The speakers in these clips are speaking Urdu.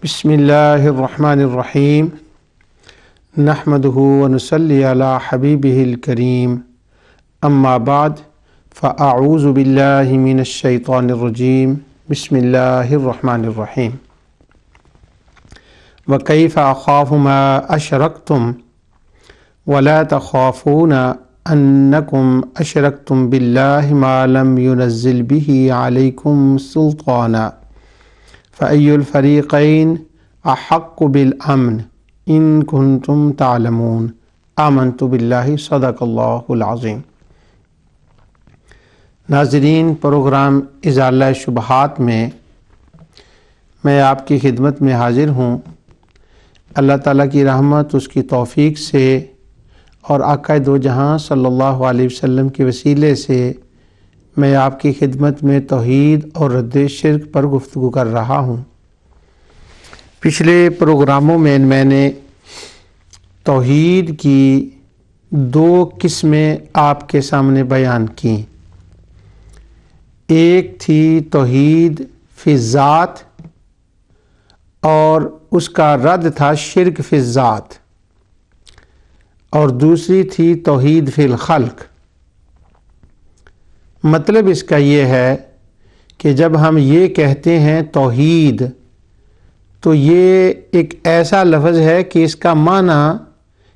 بسم اللہ الرحمن الرحیم نحمدہ ونصلی علی حبیبہ الکریم اما بعد فاعوذ باللہ من الشیطان الرجیم بسم اللہ الرحمن الرحیم وکیف اخاف ما اشرکتم ولا تخافون انکم اشرکتم باللہ ما لم ينزل به علیکم سلطانا فأي الفريقين أحق بالأمن إن كنتم تعلمون آمنت باللہ صدق اللہ العظیم۔ ناظرین، پروگرام ازالہ شبہات میں آپ کی خدمت میں حاضر ہوں۔ اللہ تعالیٰ کی رحمت، اس کی توفیق سے اور آقا دو جہاں صلی اللہ علیہ وسلم کے وسیلے سے میں آپ کی خدمت میں توحید اور رد شرک پر گفتگو کر رہا ہوں۔ پچھلے پروگراموں میں نے توحید کی دو قسمیں آپ کے سامنے بیان کی۔ ایک تھی توحید فی الذات اور اس کا رد تھا شرک فی الذات، اور دوسری تھی توحید فی الخلق۔ مطلب اس کا یہ ہے کہ جب ہم یہ کہتے ہیں توحید، تو یہ ایک ایسا لفظ ہے کہ اس کا معنی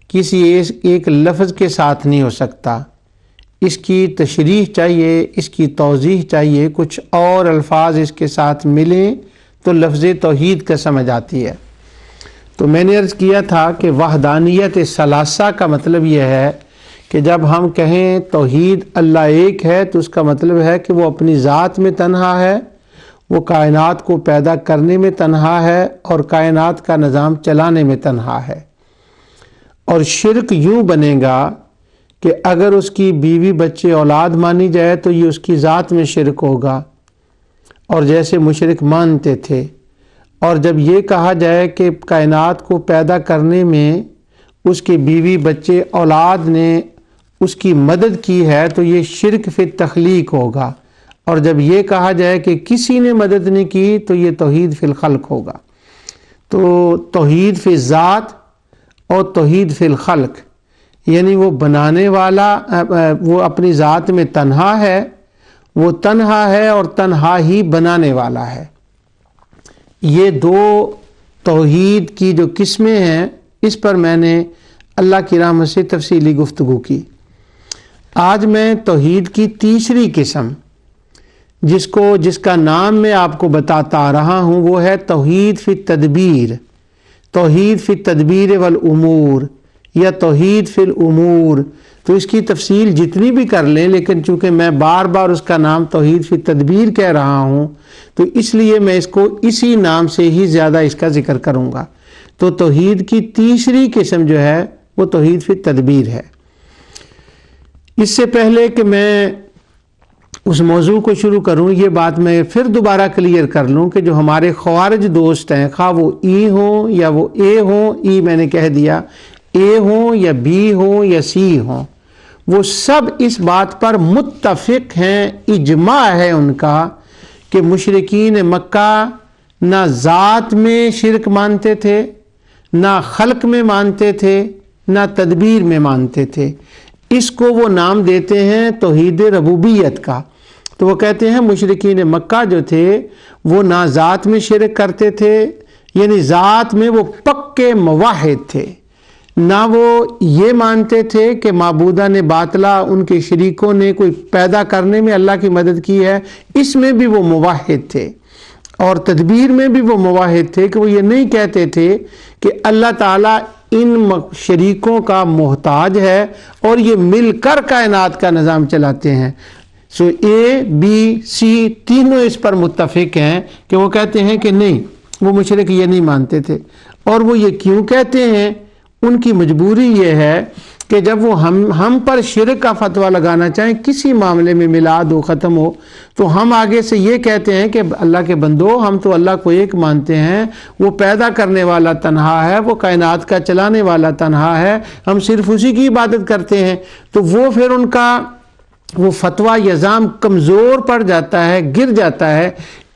کسی ایک لفظ کے ساتھ نہیں ہو سکتا۔ اس کی تشریح چاہیے، اس کی توضیح چاہیے، کچھ اور الفاظ اس کے ساتھ ملیں تو لفظ توحید کا سمجھ آتی ہے۔ تو میں نے عرض کیا تھا کہ وحدانیت ثلاثہ کا مطلب یہ ہے کہ جب ہم کہیں توحید اللہ ایک ہے تو اس کا مطلب ہے کہ وہ اپنی ذات میں تنہا ہے، وہ کائنات کو پیدا کرنے میں تنہا ہے اور کائنات کا نظام چلانے میں تنہا ہے۔ اور شرک یوں بنے گا کہ اگر اس کی بیوی بچے اولاد مانی جائے تو یہ اس کی ذات میں شرک ہوگا، اور جیسے مشرک مانتے تھے۔ اور جب یہ کہا جائے کہ کائنات کو پیدا کرنے میں اس کی بیوی بچے اولاد نے اس کی مدد کی ہے تو یہ شرک فی تخلیق ہوگا، اور جب یہ کہا جائے کہ کسی نے مدد نہیں کی تو یہ توحید فی الخلق ہوگا۔ تو توحید فی ذات اور توحید فی الخلق، یعنی وہ بنانے والا وہ اپنی ذات میں تنہا ہے، وہ تنہا ہے اور تنہا ہی بنانے والا ہے۔ یہ دو توحید کی جو قسمیں ہیں، اس پر میں نے اللہ کی رحمت سے تفصیلی گفتگو کی۔ آج میں توحید کی تیسری قسم جس کا نام میں آپ کو بتاتا آ رہا ہوں، وہ ہے توحید فی التدبیر، توحید فی التدبیر والامور یا توحید فی الامور۔ تو اس کی تفصیل جتنی بھی کر لیں، لیکن چونکہ میں بار بار اس کا نام توحید فی التدبیر کہہ رہا ہوں تو اس لیے میں اس کو اسی نام سے ہی زیادہ اس کا ذکر کروں گا۔ تو توحید کی تیسری قسم جو ہے وہ توحید فی التدبیر ہے۔ اس سے پہلے کہ میں اس موضوع کو شروع کروں، یہ بات میں پھر دوبارہ کلیئر کر لوں کہ جو ہمارے خوارج دوست ہیں، خواہ وہ ای ہوں یا وہ اے ہوں، ای میں نے کہہ دیا، اے ہوں یا بی ہوں یا سی ہوں، وہ سب اس بات پر متفق ہیں، اجماع ہے ان کا کہ مشرکین مکہ نہ ذات میں شرک مانتے تھے، نہ خلق میں مانتے تھے، نہ تدبیر میں مانتے تھے۔ اس کو وہ نام دیتے ہیں توحید ربوبیت کا۔ تو وہ کہتے ہیں مشرکین مکہ جو تھے وہ نہ ذات میں شرک کرتے تھے، یعنی ذات میں وہ پکے موحد تھے، نہ وہ یہ مانتے تھے کہ معبودان باطلہ ان کے شریکوں نے کوئی پیدا کرنے میں اللہ کی مدد کی ہے، اس میں بھی وہ موحد تھے، اور تدبیر میں بھی وہ موحد تھے کہ وہ یہ نہیں کہتے تھے کہ اللہ تعالیٰ ان شریکوں کا محتاج ہے اور یہ مل کر کائنات کا نظام چلاتے ہیں۔ سو اے بی سی تینوں اس پر متفق ہیں کہ وہ کہتے ہیں کہ نہیں، وہ مشرک یہ نہیں مانتے تھے۔ اور وہ یہ کیوں کہتے ہیں؟ ان کی مجبوری یہ ہے کہ جب وہ ہم پر شرک کا فتویٰ لگانا چاہیں، کسی معاملے میں میلاد ہو، ختم ہو، تو ہم آگے سے یہ کہتے ہیں کہ اللہ کے بندو، ہم تو اللہ کو ایک مانتے ہیں، وہ پیدا کرنے والا تنہا ہے، وہ کائنات کا چلانے والا تنہا ہے، ہم صرف اسی کی عبادت کرتے ہیں۔ تو وہ پھر ان کا وہ فتویٰ نظام کمزور پڑ جاتا ہے، گر جاتا ہے،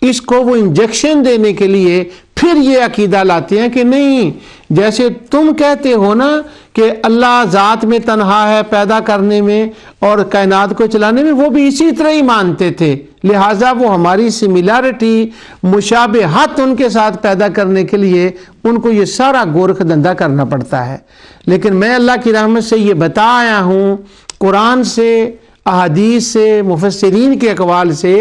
اس کو وہ انجیکشن دینے کے لیے پھر یہ عقیدہ لاتے ہیں کہ نہیں، جیسے تم کہتے ہو نا کہ اللہ ذات میں تنہا ہے پیدا کرنے میں اور کائنات کو چلانے میں، وہ بھی اسی طرح ہی مانتے تھے، لہٰذا وہ ہماری سملیرٹی مشابہت ان کے ساتھ پیدا کرنے کے لیے ان کو یہ سارا گورکھ دھندا کرنا پڑتا ہے۔ لیکن میں اللہ کی رحمت سے یہ بتا آیا ہوں قرآن سے، احادیث سے، مفسرین کے اقوال سے،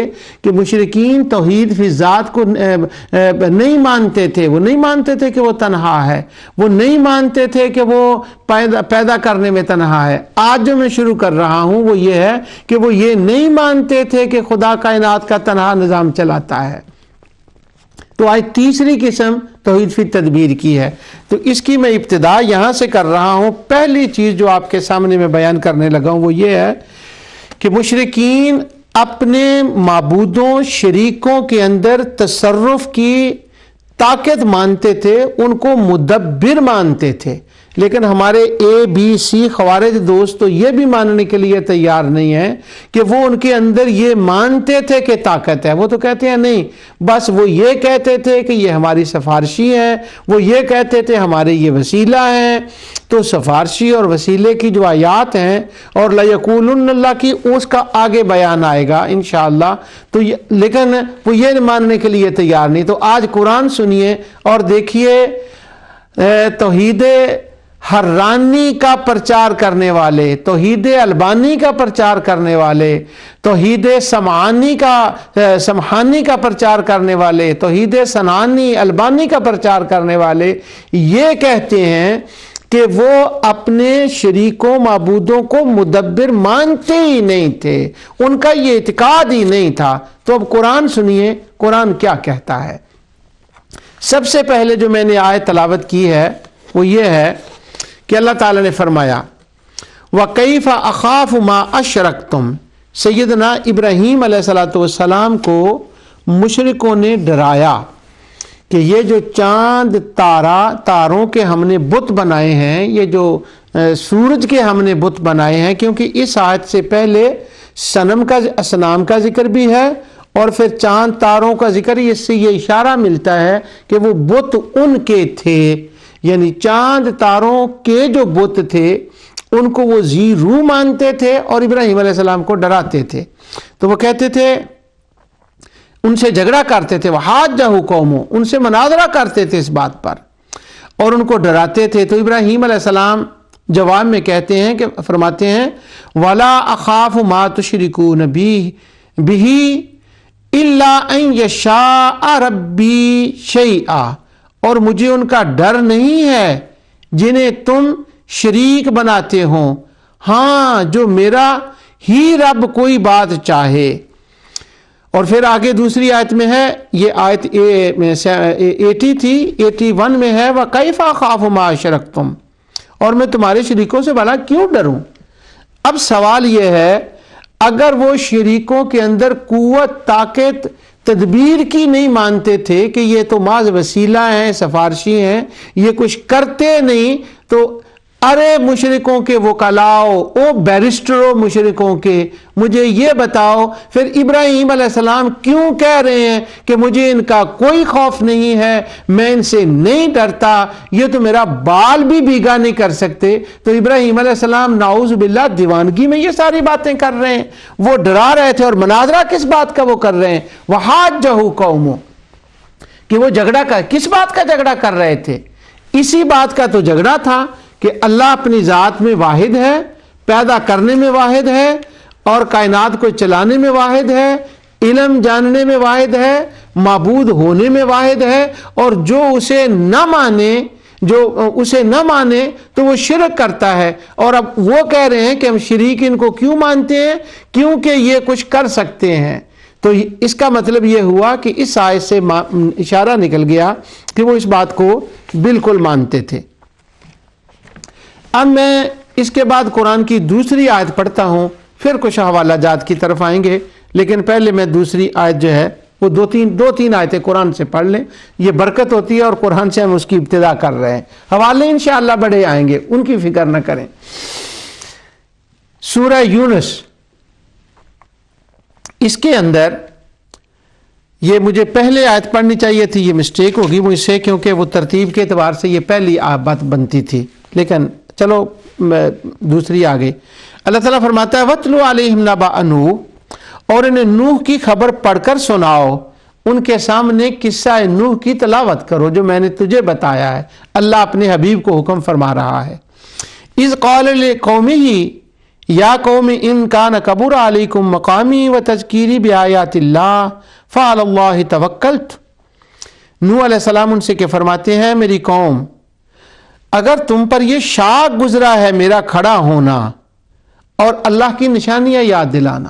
کہ مشرکین توحید فی ذات کو نہیں مانتے تھے۔ وہ نہیں مانتے تھے کہ وہ تنہا ہے، وہ نہیں مانتے تھے کہ وہ پیدا کرنے میں تنہا ہے۔ آج جو میں شروع کر رہا ہوں وہ یہ ہے کہ وہ یہ نہیں مانتے تھے کہ خدا کائنات کا تنہا نظام چلاتا ہے۔ تو آج تیسری قسم توحید فی تدبیر کی ہے، تو اس کی میں ابتدا یہاں سے کر رہا ہوں۔ پہلی چیز جو آپ کے سامنے میں بیان کرنے لگا ہوں وہ یہ ہے کہ مشرکین اپنے معبودوں، شریکوں کے اندر تصرف کی طاقت مانتے تھے، ان کو مدبر مانتے تھے، لیکن ہمارے اے بی سی خوارج دوست تو یہ بھی ماننے کے لیے تیار نہیں ہیں کہ وہ ان کے اندر یہ مانتے تھے کہ طاقت ہے۔ وہ تو کہتے ہیں نہیں، بس وہ یہ کہتے تھے کہ یہ ہماری سفارشی ہیں، وہ یہ کہتے تھے ہمارے یہ وسیلہ ہیں۔ تو سفارشی اور وسیلے کی جو آیات ہیں اور لَيَقُولُنَّ اللہ کی، اس کا آگے بیان آئے گا انشاءاللہ، تو لیکن وہ یہ ماننے کے لیے تیار نہیں۔ تو آج قرآن سنیے اور دیکھیے توحید حرانی کا پرچار کرنے والے، توحید البانی کا پرچار کرنے والے، توحید سمعانی کا پرچار کرنے والے، توحید سنانی البانی کا پرچار کرنے والے یہ کہتے ہیں کہ وہ اپنے شریکوں معبودوں کو مدبر مانتے ہی نہیں تھے، ان کا یہ اعتقاد ہی نہیں تھا۔ تو اب قرآن سنیے، قرآن کیا کہتا ہے۔ سب سے پہلے جو میں نے آیت تلاوت کی ہے وہ یہ ہے کہ اللہ تعالیٰ نے فرمایا وَكَيْفَ أَخَافُ مَا أَشْرَكْتُمْ، سیدنا ابراہیم علیہ السلام کو مشرکوں نے ڈرایا کہ یہ جو چاند تاروں کے ہم نے بت بنائے ہیں، یہ جو سورج کے ہم نے بت بنائے ہیں، کیونکہ اس آیت سے پہلے اصنام کا ذکر بھی ہے اور پھر چاند تاروں کا ذکر، اس سے یہ اشارہ ملتا ہے کہ وہ بت ان کے تھے، یعنی چاند تاروں کے جو بت تھے ان کو وہ ذی روح مانتے تھے اور ابراہیم علیہ السلام کو ڈراتے تھے۔ تو وہ کہتے تھے، ان سے جھگڑا کرتے تھے، وَحَاجَّهُ قَوْمُهُ، ان سے مناظرہ کرتے تھے اس بات پر اور ان کو ڈراتے تھے۔ تو ابراہیم علیہ السلام جواب میں کہتے ہیں کہ فرماتے ہیں وَلَا أَخَافُ مَا تُشْرِكُونَ بِهِ إِلَّا أَن يَشَاءَ رَبِّي شَيْئًا، اور مجھے ان کا ڈر نہیں ہے جنہیں تم شریک بناتے ہو، ہاں جو میرا ہی رب کوئی بات چاہے۔ اور پھر آگے دوسری آیت میں ہے، یہ آیت 80 تھی، 81 میں ہے وَكَيْفَ أَخَافُ مَا أَشْرَكْتُمْ، اور میں تمہارے شریکوں سے بھلا کیوں ڈروں۔ اب سوال یہ ہے، اگر وہ شریکوں کے اندر قوت، طاقت، تدبیر کی نہیں مانتے تھے کہ یہ تو محض وسیلہ ہیں، سفارشی ہیں، یہ کچھ کرتے نہیں، تو ارے مشرکوں کے وکلاؤ، او بیرسٹروں مشرکوں کے، مجھے یہ بتاؤ پھر ابراہیم علیہ السلام کیوں کہہ رہے ہیں کہ مجھے ان کا کوئی خوف نہیں ہے، میں ان سے نہیں ڈرتا، یہ تو میرا بال بھی بھیگا نہیں کر سکتے۔ تو ابراہیم علیہ السلام نعوذ باللہ دیوانگی میں یہ ساری باتیں کر رہے ہیں، وہ ڈرا رہے تھے، اور مناظرہ کس بات کا وہ کر رہے ہیں، وَحَاجَّهُ قَوْمُهُ، کہ وہ جھگڑا کس بات کا جھگڑا کر رہے تھے، اسی بات کا تو جھگڑا تھا کہ اللہ اپنی ذات میں واحد ہے، پیدا کرنے میں واحد ہے اور کائنات کو چلانے میں واحد ہے، علم جاننے میں واحد ہے، معبود ہونے میں واحد ہے، اور جو اسے نہ مانے تو وہ شرک کرتا ہے۔ اور اب وہ کہہ رہے ہیں کہ ہم شریک ان کو کیوں مانتے ہیں، کیونکہ یہ کچھ کر سکتے ہیں۔ تو اس کا مطلب یہ ہوا کہ اس آیت سے اشارہ نکل گیا کہ وہ اس بات کو بالکل مانتے تھے۔ اب میں اس کے بعد قرآن کی دوسری آیت پڑھتا ہوں، پھر کچھ حوالہ جات کی طرف آئیں گے، لیکن پہلے میں دوسری آیت جو ہے وہ دو تین آیتیں قرآن سے پڑھ لیں، یہ برکت ہوتی ہے، اور قرآن سے ہم اس کی ابتدا کر رہے ہیں، حوالے انشاءاللہ بڑے آئیں گے، ان کی فکر نہ کریں۔ سورہ یونس، اس کے اندر یہ مجھے پہلے آیت پڑھنی چاہیے تھی، یہ مسٹیک ہوگی مجھ سے، کیونکہ وہ ترتیب کے اعتبار سے یہ پہلی بات بنتی تھی، لیکن چلو دوسری آگے اللہ تعالیٰ فرماتا ہے وَاتْلُ عَلَيْهِمْ نَبَأَ نُوح، اور انہیں نوح کی خبر پڑھ کر سناؤ، ان کے سامنے قصہ نوح کی تلاوت کرو جو میں نے تجھے بتایا ہے۔ اللہ اپنے حبیب کو حکم فرما رہا ہے۔ اِذْ قَالَ لِقَوْمِهِ یا قوم ان کان کبر علیکم مقامی و تذکیری بآیات اللہ فعلی اللہ توکلت۔ نوح علیہ السلام ان سے کہ فرماتے ہیں میری قوم، اگر تم پر یہ شاق گزرا ہے میرا کھڑا ہونا اور اللہ کی نشانیاں یاد دلانا۔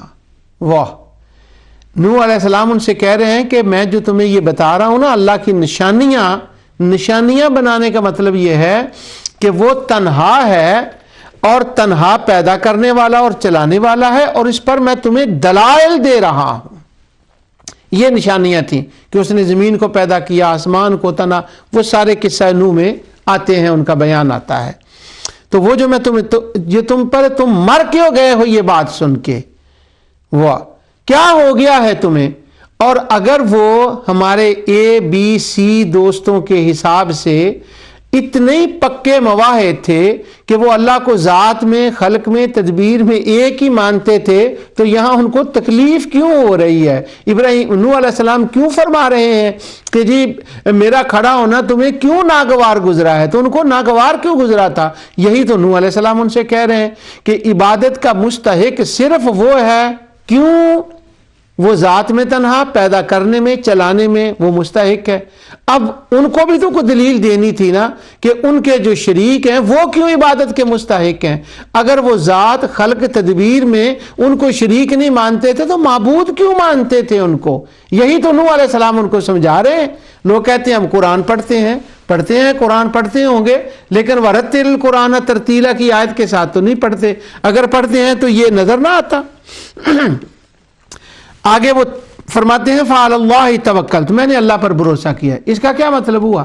واہ، نوح علیہ السلام ان سے کہہ رہے ہیں کہ میں جو تمہیں یہ بتا رہا ہوں نا، اللہ کی نشانیاں بنانے کا مطلب یہ ہے کہ وہ تنہا ہے اور تنہا پیدا کرنے والا اور چلانے والا ہے، اور اس پر میں تمہیں دلائل دے رہا ہوں۔ یہ نشانیاں تھیں کہ اس نے زمین کو پیدا کیا، آسمان کو تنا، وہ سارے قصہ نوح میں آتے ہیں، ان کا بیان آتا ہے۔ تو وہ جو میں تم مر کیوں گئے ہو یہ بات سن کے، واہ کیا ہو گیا ہے تمہیں؟ اور اگر وہ ہمارے ABC دوستوں کے حساب سے اتنے پکے مواحد تھے کہ وہ اللہ کو ذات میں، خلق میں، تدبیر میں ایک ہی مانتے تھے، تو یہاں ان کو تکلیف کیوں ہو رہی ہے؟ نوح علیہ السلام کیوں فرما رہے ہیں کہ جی میرا کھڑا ہونا تمہیں کیوں ناگوار گزرا ہے؟ تو ان کو ناگوار کیوں گزرا تھا؟ یہی تو نوح علیہ السلام ان سے کہہ رہے ہیں کہ عبادت کا مستحق صرف وہ ہے، کیوں؟ وہ ذات میں تنہا، پیدا کرنے میں، چلانے میں وہ مستحق ہے۔ اب ان کو بھی تو کوئی دلیل دینی تھی نا کہ ان کے جو شریک ہیں وہ کیوں عبادت کے مستحق ہیں۔ اگر وہ ذات، خلق، تدبیر میں ان کو شریک نہیں مانتے تھے تو معبود کیوں مانتے تھے ان کو؟ یہی تو نوح علیہ السلام ان کو سمجھا رہے ہیں۔ لوگ کہتے ہیں ہم قرآن پڑھتے ہیں، قرآن پڑھتے ہوں گے، لیکن وَرَتِّلِ الْقُرْآنَ تَرْتِیلًا کی آیت کے ساتھ تو نہیں پڑھتے۔ اگر پڑھتے ہیں تو یہ نظر نہ آتا۔ آگے وہ فرماتے ہیں فعلی اللہ توکلت، میں نے اللہ پر بھروسہ کیا۔ اس کا کیا مطلب ہوا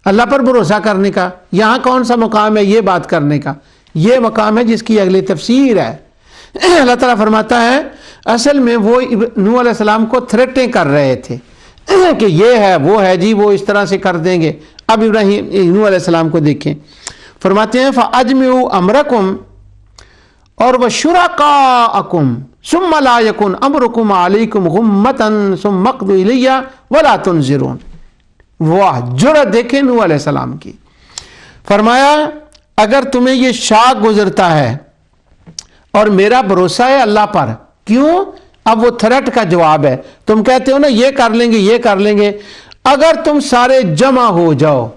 اللہ پر بھروسہ کرنے کا؟ یہاں کون سا مقام ہے یہ بات کرنے کا؟ یہ مقام ہے جس کی اگلی تفسیر ہے۔ اللہ تعالیٰ فرماتا ہے اصل میں وہ نوح علیہ السلام کو تھریٹیں کر رہے تھے کہ یہ ہے وہ ہے جی، وہ اس طرح سے کر دیں گے۔ اب نوح علیہ السلام کو دیکھیں، فرماتے ہیں فَأَجْمِعُوا أَمْرَكُمْ اور وَشُرَكَاءَكُمْ ثُمَّ لَا يَكُنْ أَمْرُكُمْ عَلَيْكُمْ غُمَّةً ثُمَّ اقْضُوا إِلَيَّ وَلَا تُنْظِرُونَ۔ واہ جرأت دیکھیں نوح علیہ السلام کی۔ فرمایا اگر تمہیں یہ شاق گزرتا ہے اور میرا بھروسہ ہے اللہ پر، کیوں؟ اب وہ تھرٹ کا جواب ہے۔ تم کہتے ہو نا یہ کر لیں گے یہ کر لیں گے، اگر تم سارے جمع ہو جاؤ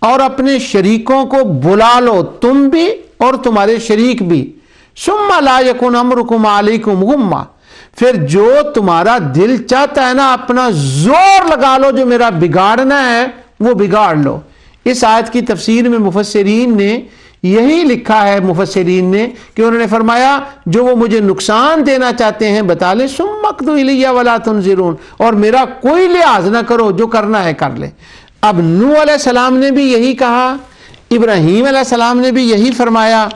اور اپنے شریکوں کو بلا لو، تم بھی اور تمہارے شریک بھی، ثم لا یکن امرکم علیکم غمہ، پھر جو تمہارا دل چاہتا ہے نا اپنا زور لگا لو، جو میرا بگاڑنا ہے وہ بگاڑ لو۔ اس آیت کی تفسیر میں مفسرین نے یہی لکھا ہے، مفسرین نے کہ انہوں نے فرمایا جو وہ مجھے نقصان دینا چاہتے ہیں بتا لیں، ثم اقضوا الی ولا تنظرون، اور میرا کوئی لحاظ نہ کرو، جو کرنا ہے کر لے۔ اب نوح علیہ السلام نے بھی یہی کہا، ابراہیم علیہ السلام نے بھی یہی فرمایا۔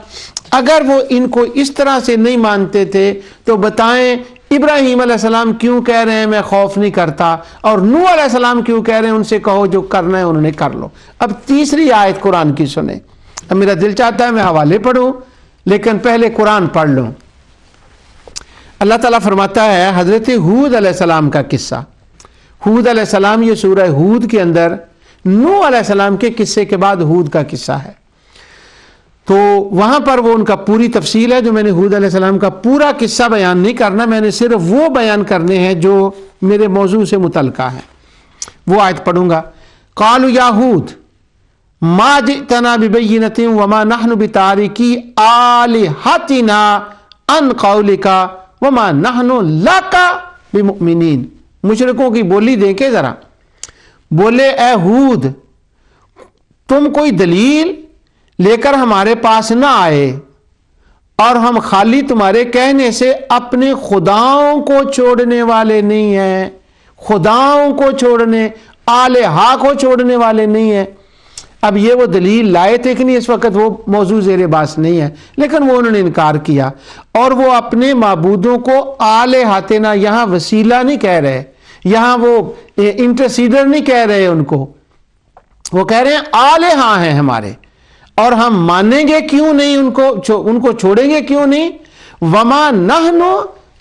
اگر وہ ان کو اس طرح سے نہیں مانتے تھے تو بتائیں ابراہیم علیہ السلام کیوں کہہ رہے ہیں میں خوف نہیں کرتا، اور نوح علیہ السلام کیوں کہہ رہے ہیں ان سے کہو جو کرنا ہے انہوں نے کر لو۔ اب تیسری آیت قرآن کی سنیں۔ اب میرا دل چاہتا ہے میں حوالے پڑھوں، لیکن پہلے قرآن پڑھ لوں۔ اللہ تعالیٰ فرماتا ہے حضرت ہود علیہ السلام کا قصہ۔ ہود علیہ السلام، یہ سورہ ہود کے اندر نوح علیہ السلام کے قصے کے بعد ہود کا قصہ ہے، تو وہاں پر وہ ان کا پوری تفصیل ہے۔ جو میں نے ہود علیہ السلام کا پورا قصہ بیان نہیں کرنا، میں نے صرف وہ بیان کرنے ہیں جو میرے موضوع سے متعلقہ ہیں۔ وہ آیت پڑھوں گا۔ قالوا یا ہود ما جئتنا ببینۃ وما نحن بتارکی آلہتنا عن قولک وما نحن لک بمؤمنین۔ مشرکوں کی بولی دیکھیں ذرا، بولے اے ہود تم کوئی دلیل لے کر ہمارے پاس نہ آئے، اور ہم خالی تمہارے کہنے سے اپنے خداؤں کو چھوڑنے والے نہیں ہیں، خداؤں کو چھوڑنے، آلہہ کو چھوڑنے والے نہیں ہیں۔ اب یہ وہ دلیل لائے تھے کہ نہیں، اس وقت وہ موضوع زیر بحث نہیں ہے، لیکن وہ انہوں نے انکار کیا، اور وہ اپنے معبودوں کو آلہتنا، یہاں وسیلہ نہیں کہہ رہے، یہاں وہ انٹرسیڈر نہیں کہہ رہے ان کو، وہ کہہ رہے ہیں آلہہ ہیں ہمارے، اور ہم مانیں گے کیوں نہیں ان کو چھوڑیں گے کیوں نہیں؟ وما نحن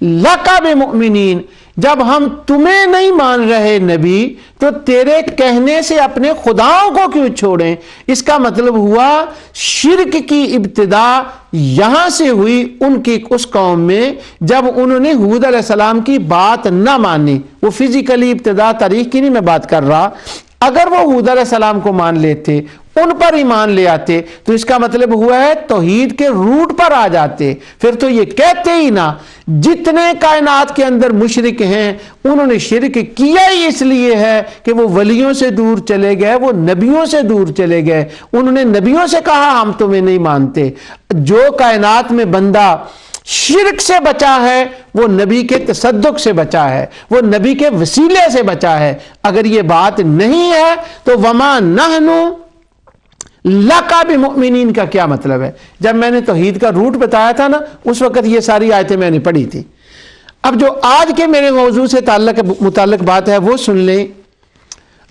لک بمؤمنین، جب ہم تمہیں نہیں مان رہے نبی تو تیرے کہنے سے اپنے خداؤں کو کیوں چھوڑیں؟ اس کا مطلب ہوا شرک کی ابتدا یہاں سے ہوئی ان کی اس قوم میں جب انہوں نے ہود علیہ السلام کی بات نہ مانی۔ وہ فزیکلی ابتدا تاریخ کی نہیں میں بات کر رہا، اگر وہ ہود علیہ السلام کو مان لیتے، ان پر ایمان لے آتے تو اس کا مطلب ہوا ہے توحید کے روٹ پر آ جاتے، پھر تو یہ کہتے ہی نہ جتنے کائنات کے اندر مشرک ہیں انہوں نے شرک کیا ہی اس لیے ہے کہ وہ ولیوں سے دور چلے گئے، وہ نبیوں سے دور چلے گئے، انہوں نے نبیوں سے کہا ہم تمہیں نہیں مانتے۔ جو کائنات میں بندہ شرک سے بچا ہے وہ نبی کے تصدق سے بچا ہے، وہ نبی کے وسیلے سے بچا ہے۔ اگر یہ بات نہیں ہے تو وما نحن لک بمؤمنین کا کیا مطلب ہے؟ جب میں نے توحید کا روٹ بتایا تھا نا اس وقت یہ ساری آیتیں میں نے پڑھی تھی۔ اب جو آج کے میرے موضوع سے متعلق بات ہے وہ سن لیں۔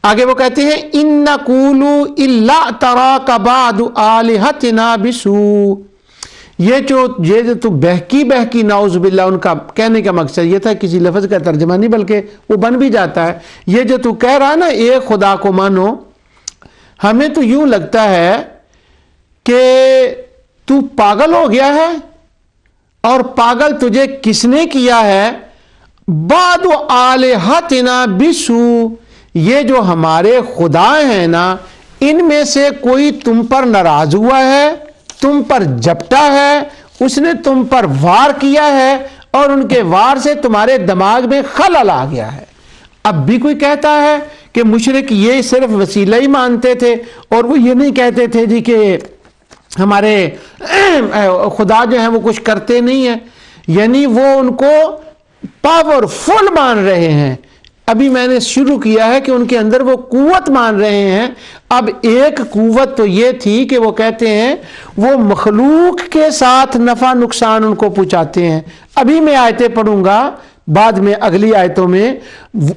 آگے وہ کہتے ہیں ان نقول الا تراک بعض الہتنا بسوء، یہ جو تو بہکی نعوذ باللہ، ان کا کہنے کا مقصد یہ تھا، کسی لفظ کا ترجمہ نہیں بلکہ وہ بن بھی جاتا ہے، یہ جو تو کہہ رہا نا ایک خدا کو مانو، ہمیں تو یوں لگتا ہے کہ تو پاگل ہو گیا ہے، اور پاگل تجھے کس نے کیا ہے؟ بعض الہتنا بسوء، یہ جو ہمارے خدا ہیں نا ان میں سے کوئی تم پر ناراض ہوا ہے، تم پر جھپٹا ہے، اس نے تم پر وار کیا ہے اور ان کے وار سے تمہارے دماغ میں خلل آ گیا ہے۔ اب بھی کوئی کہتا ہے کہ مشرک یہ صرف وسیلہ ہی مانتے تھے اور وہ یہ نہیں کہتے تھے جی کہ ہمارے خدا جو ہیں وہ کچھ کرتے نہیں ہیں، یعنی وہ ان کو پاورفل مان رہے ہیں۔ ابھی میں نے شروع کیا ہے کہ ان کے اندر وہ قوت مان رہے ہیں۔ اب ایک قوت تو یہ تھی کہ وہ کہتے ہیں وہ مخلوق کے ساتھ نفع نقصان ان کو پہنچاتے ہیں۔ ابھی میں آیتیں پڑھوں گا بعد میں، اگلی آیتوں میں،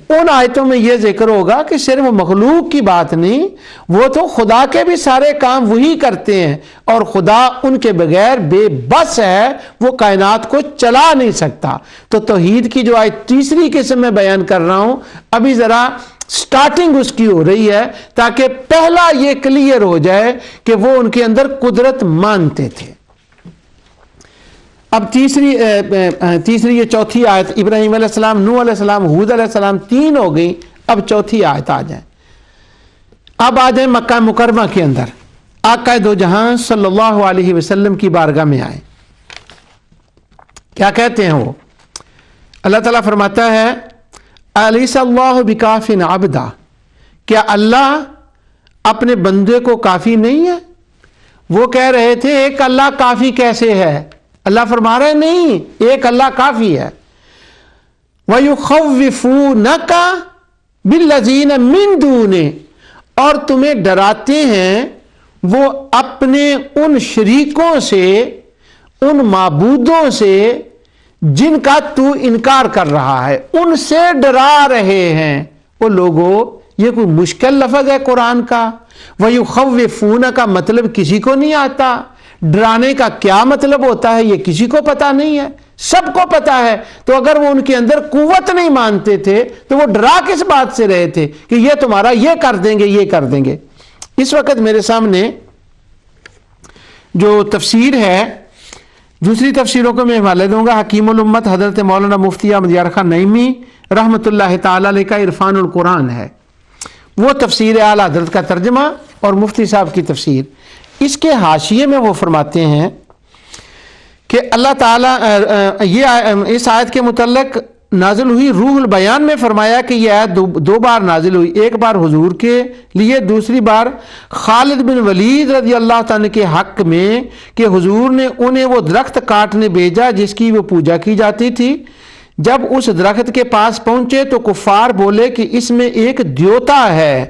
ان آیتوں میں یہ ذکر ہوگا کہ صرف مخلوق کی بات نہیں، وہ تو خدا کے بھی سارے کام وہی کرتے ہیں، اور خدا ان کے بغیر بے بس ہے، وہ کائنات کو چلا نہیں سکتا۔ تو توحید کی جو آیت تیسری قسم میں بیان کر رہا ہوں، ابھی ذرا سٹارٹنگ اس کی ہو رہی ہے تاکہ پہلا یہ کلیئر ہو جائے کہ وہ ان کے اندر قدرت مانتے تھے۔ اب تیسری یہ چوتھی آیت، ابراہیم علیہ السلام، نوح علیہ السلام، ہود علیہ السلام، تین ہو گئی، اب چوتھی آیت آ جائیں۔ اب آ جائیں مکہ مکرمہ کے اندر، آقا دو جہاں صلی اللہ علیہ وسلم کی بارگاہ میں آئے۔ کیا کہتے ہیں وہ؟ اللہ تعالیٰ فرماتا ہے الیس اللہ بکاف عبدا، کیا اللہ اپنے بندے کو کافی نہیں ہے؟ وہ کہہ رہے تھے ایک اللہ کافی کیسے ہے؟ اللہ فرما رہے نہیں، ایک اللہ کافی ہے۔ وَيُخَوِّفُونَكَ بِالَّذِينَ مِن دُونِهِ، اور تمہیں ڈراتے ہیں وہ اپنے ان شریکوں سے، ان معبودوں سے جن کا تو انکار کر رہا ہے، ان سے ڈرا رہے ہیں۔ وہ لوگوں، یہ کوئی مشکل لفظ ہے قرآن کا؟ وَيُخَوِّفُونَ کا مطلب کسی کو نہیں آتا، ڈرانے کا کیا مطلب ہوتا ہے یہ کسی کو پتا نہیں ہے، سب کو پتا ہے۔ تو اگر وہ ان کے اندر قوت نہیں مانتے تھے تو وہ ڈرا کس بات سے رہے تھے کہ یہ تمہارا یہ کر دیں گے، یہ کر دیں گے؟ اس وقت میرے سامنے جو تفسیر ہے، دوسری تفسیروں کو میں حوالے دوں گا، حکیم الامت حضرت مولانا مفتی احمد یار خان نعیمی رحمۃ اللہ تعالی علیہ کا عرفان القرآن ہے، وہ تفسیر اعلیٰ حضرت کا ترجمہ اور مفتی صاحب کی تفسیر۔ اس کے حاشیے میں وہ فرماتے ہیں کہ اللہ تعالیٰ یہ اس آیت کے متعلق نازل ہوئی، روح البیان میں فرمایا کہ یہ آیت دو بار نازل ہوئی، ایک بار حضور کے لیے، دوسری بار خالد بن ولید رضی اللہ تعالیٰ کے حق میں کہ حضور نے انہیں وہ درخت کاٹنے بھیجا جس کی وہ پوجا کی جاتی تھی۔ جب اس درخت کے پاس پہنچے تو کفار بولے کہ اس میں ایک دیوتا ہے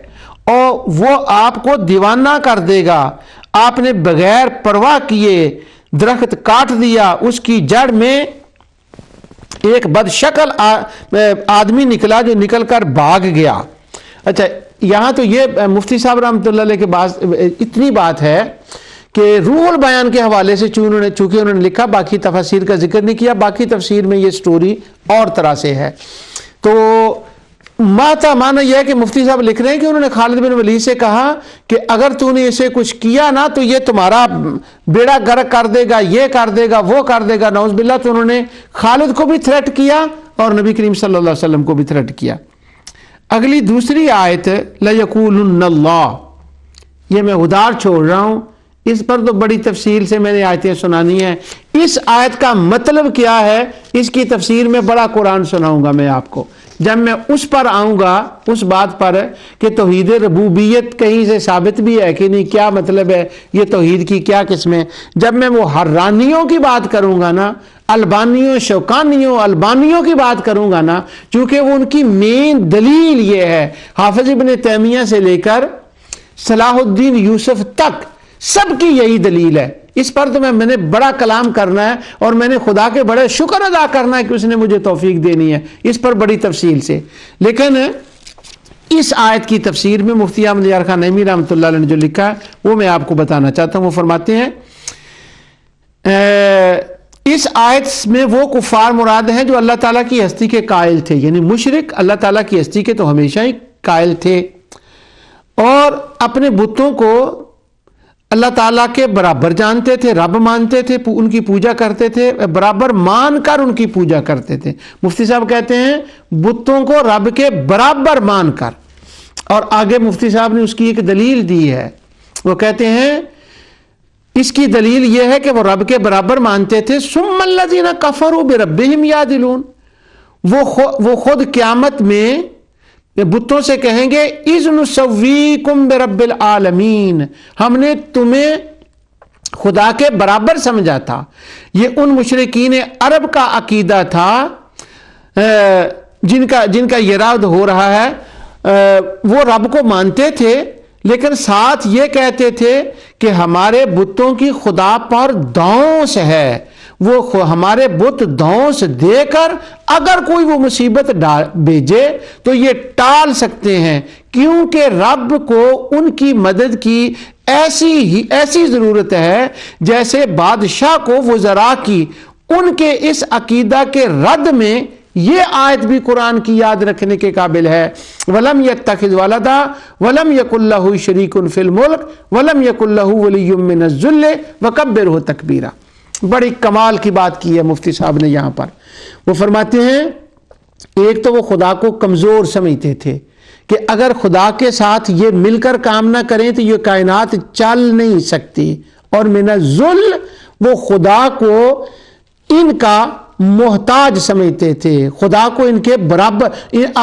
اور وہ آپ کو دیوانہ کر دے گا۔ آپ نے بغیر پرواہ کیے درخت کاٹ دیا، اس کی جڑ میں ایک بد شکل آدمی نکلا جو نکل کر بھاگ گیا. اچھا یہاں تو یہ مفتی صاحب رحمۃ اللہ علیہ کے بعد اتنی بات ہے کہ روح البیان کے حوالے سے چونکہ انہوں نے لکھا، باقی تفاسیر کا ذکر نہیں کیا. باقی تفسیر میں یہ سٹوری اور طرح سے ہے. تو معنی یہ ہے کہ مفتی صاحب لکھ رہے ہیں کہ انہوں نے خالد بن ولید سے کہا کہ اگر تو نے اسے کچھ کیا نا تو یہ تمہارا بیڑا غرق کر دے گا، یہ کر دے گا، وہ کر دے گا، نعوذ باللہ. تو انہوں نے خالد کو بھی تھریٹ کیا اور نبی کریم صلی اللہ علیہ وسلم کو بھی تھریٹ کیا. اگلی دوسری آیت لَيَقُولُنَّ اللَّهُ، یہ میں ادھار چھوڑ رہا ہوں، اس پر تو بڑی تفصیل سے میں نے آیتیں سنانی ہیں. اس آیت کا مطلب کیا ہے اس کی تفسیر میں بڑا قرآن سناؤں گا میں آپ کو جب میں اس پر آؤں گا، اس بات پر کہ توحید ربوبیت کہیں سے ثابت بھی ہے کہ نہیں، کیا مطلب ہے یہ توحید کی کیا قسمیں. جب میں وہ حرانیوں کی بات کروں گا نا، البانیوں، شوکانیوں، البانیوں کی بات کروں گا نا، چونکہ وہ ان کی مین دلیل یہ ہے، حافظ ابن تیمیہ سے لے کر صلاح الدین یوسف تک سب کی یہی دلیل ہے. اس پر تو میں نے بڑا کلام کرنا ہے اور میں نے خدا کے بڑے شکر ادا کرنا ہے کہ اس نے مجھے توفیق دینی ہے اس پر بڑی تفصیل سے. لیکن اس آیت کی تفسیر میں مفتی احمد یار خان نعیمی رحمۃ اللہ علیہ نے جو لکھا ہے وہ میں آپ کو بتانا چاہتا ہوں. وہ فرماتے ہیں اس آیت میں وہ کفار مراد ہیں جو اللہ تعالیٰ کی ہستی کے قائل تھے، یعنی مشرک اللہ تعالیٰ کی ہستی کے تو ہمیشہ ہی قائل تھے اور اپنے بتوں کو اللہ تعالیٰ کے برابر جانتے تھے، رب مانتے تھے، ان کی پوجا کرتے تھے، برابر مان کر ان کی پوجا کرتے تھے. مفتی صاحب کہتے ہیں بتوں کو رب کے برابر مان کر. اور آگے مفتی صاحب نے اس کی ایک دلیل دی ہے، وہ کہتے ہیں اس کی دلیل یہ ہے کہ وہ رب کے برابر مانتے تھے. ثم الذین کفروا بربہم یعدلون، وہ خود قیامت میں بتوں سے کہیں گے اذ نسویکم برب العالمین، ہم نے تمہیں خدا کے برابر سمجھا تھا. یہ ان مشرکین عرب کا عقیدہ تھا جن کا یہ رد ہو رہا ہے. وہ رب کو مانتے تھے لیکن ساتھ یہ کہتے تھے کہ ہمارے بتوں کی خدا پر دھونس ہے، وہ ہمارے بت دھونس دے کر اگر کوئی وہ مصیبت بھیجے تو یہ ٹال سکتے ہیں، کیونکہ رب کو ان کی مدد کی ایسی ضرورت ہے جیسے بادشاہ کو وزراء کی. ان کے اس عقیدہ کے رد میں یہ آیت بھی قرآن کی یاد رکھنے کے قابل ہے. وَلَمْ يَتَّخِذْ وَلَدًا وَلَمْ يَكُنْ لَهُ شَرِيكٌ فِي الْمُلْكِ وَلَمْ يَكُنْ لَهُ وَلِيٌّ مِّنَ الذُّلِّ وَكَبِّرْهُ تَكْبِيرًا. بڑی کمال کی بات کی ہے مفتی صاحب نے یہاں پر. وہ فرماتے ہیں ایک تو وہ خدا کو کمزور سمجھتے تھے کہ اگر خدا کے ساتھ یہ مل کر کام نہ کریں تو یہ کائنات چل نہیں سکتی، اور من الذل وہ خدا کو ان کا محتاج سمجھتے تھے، خدا کو ان کے برابر،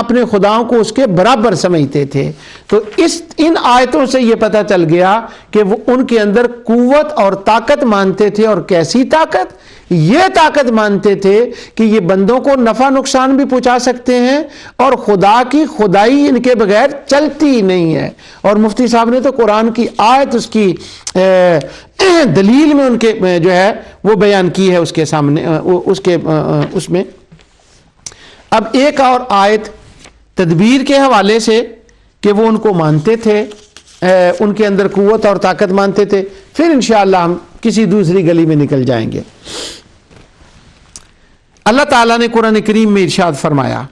اپنے خداؤں کو اس کے برابر سمجھتے تھے. تو ان آیتوں سے یہ پتہ چل گیا کہ وہ ان کے اندر قوت اور طاقت مانتے تھے. اور کیسی طاقت؟ یہ طاقت مانتے تھے کہ یہ بندوں کو نفع نقصان بھی پہنچا سکتے ہیں اور خدا کی خدائی ان کے بغیر چلتی ہی نہیں ہے. اور مفتی صاحب نے تو قرآن کی آیت اس کی دلیل میں ان کے جو ہے وہ بیان کی ہے اس کے سامنے اس میں. اب ایک اور آیت تدبیر کے حوالے سے کہ وہ ان کو مانتے تھے، ان کے اندر قوت اور طاقت مانتے تھے، پھر انشاءاللہ ہم کسی دوسری گلی میں نکل جائیں گے. اللہ تعالیٰ نے قرآن کریم میں ارشاد فرمایا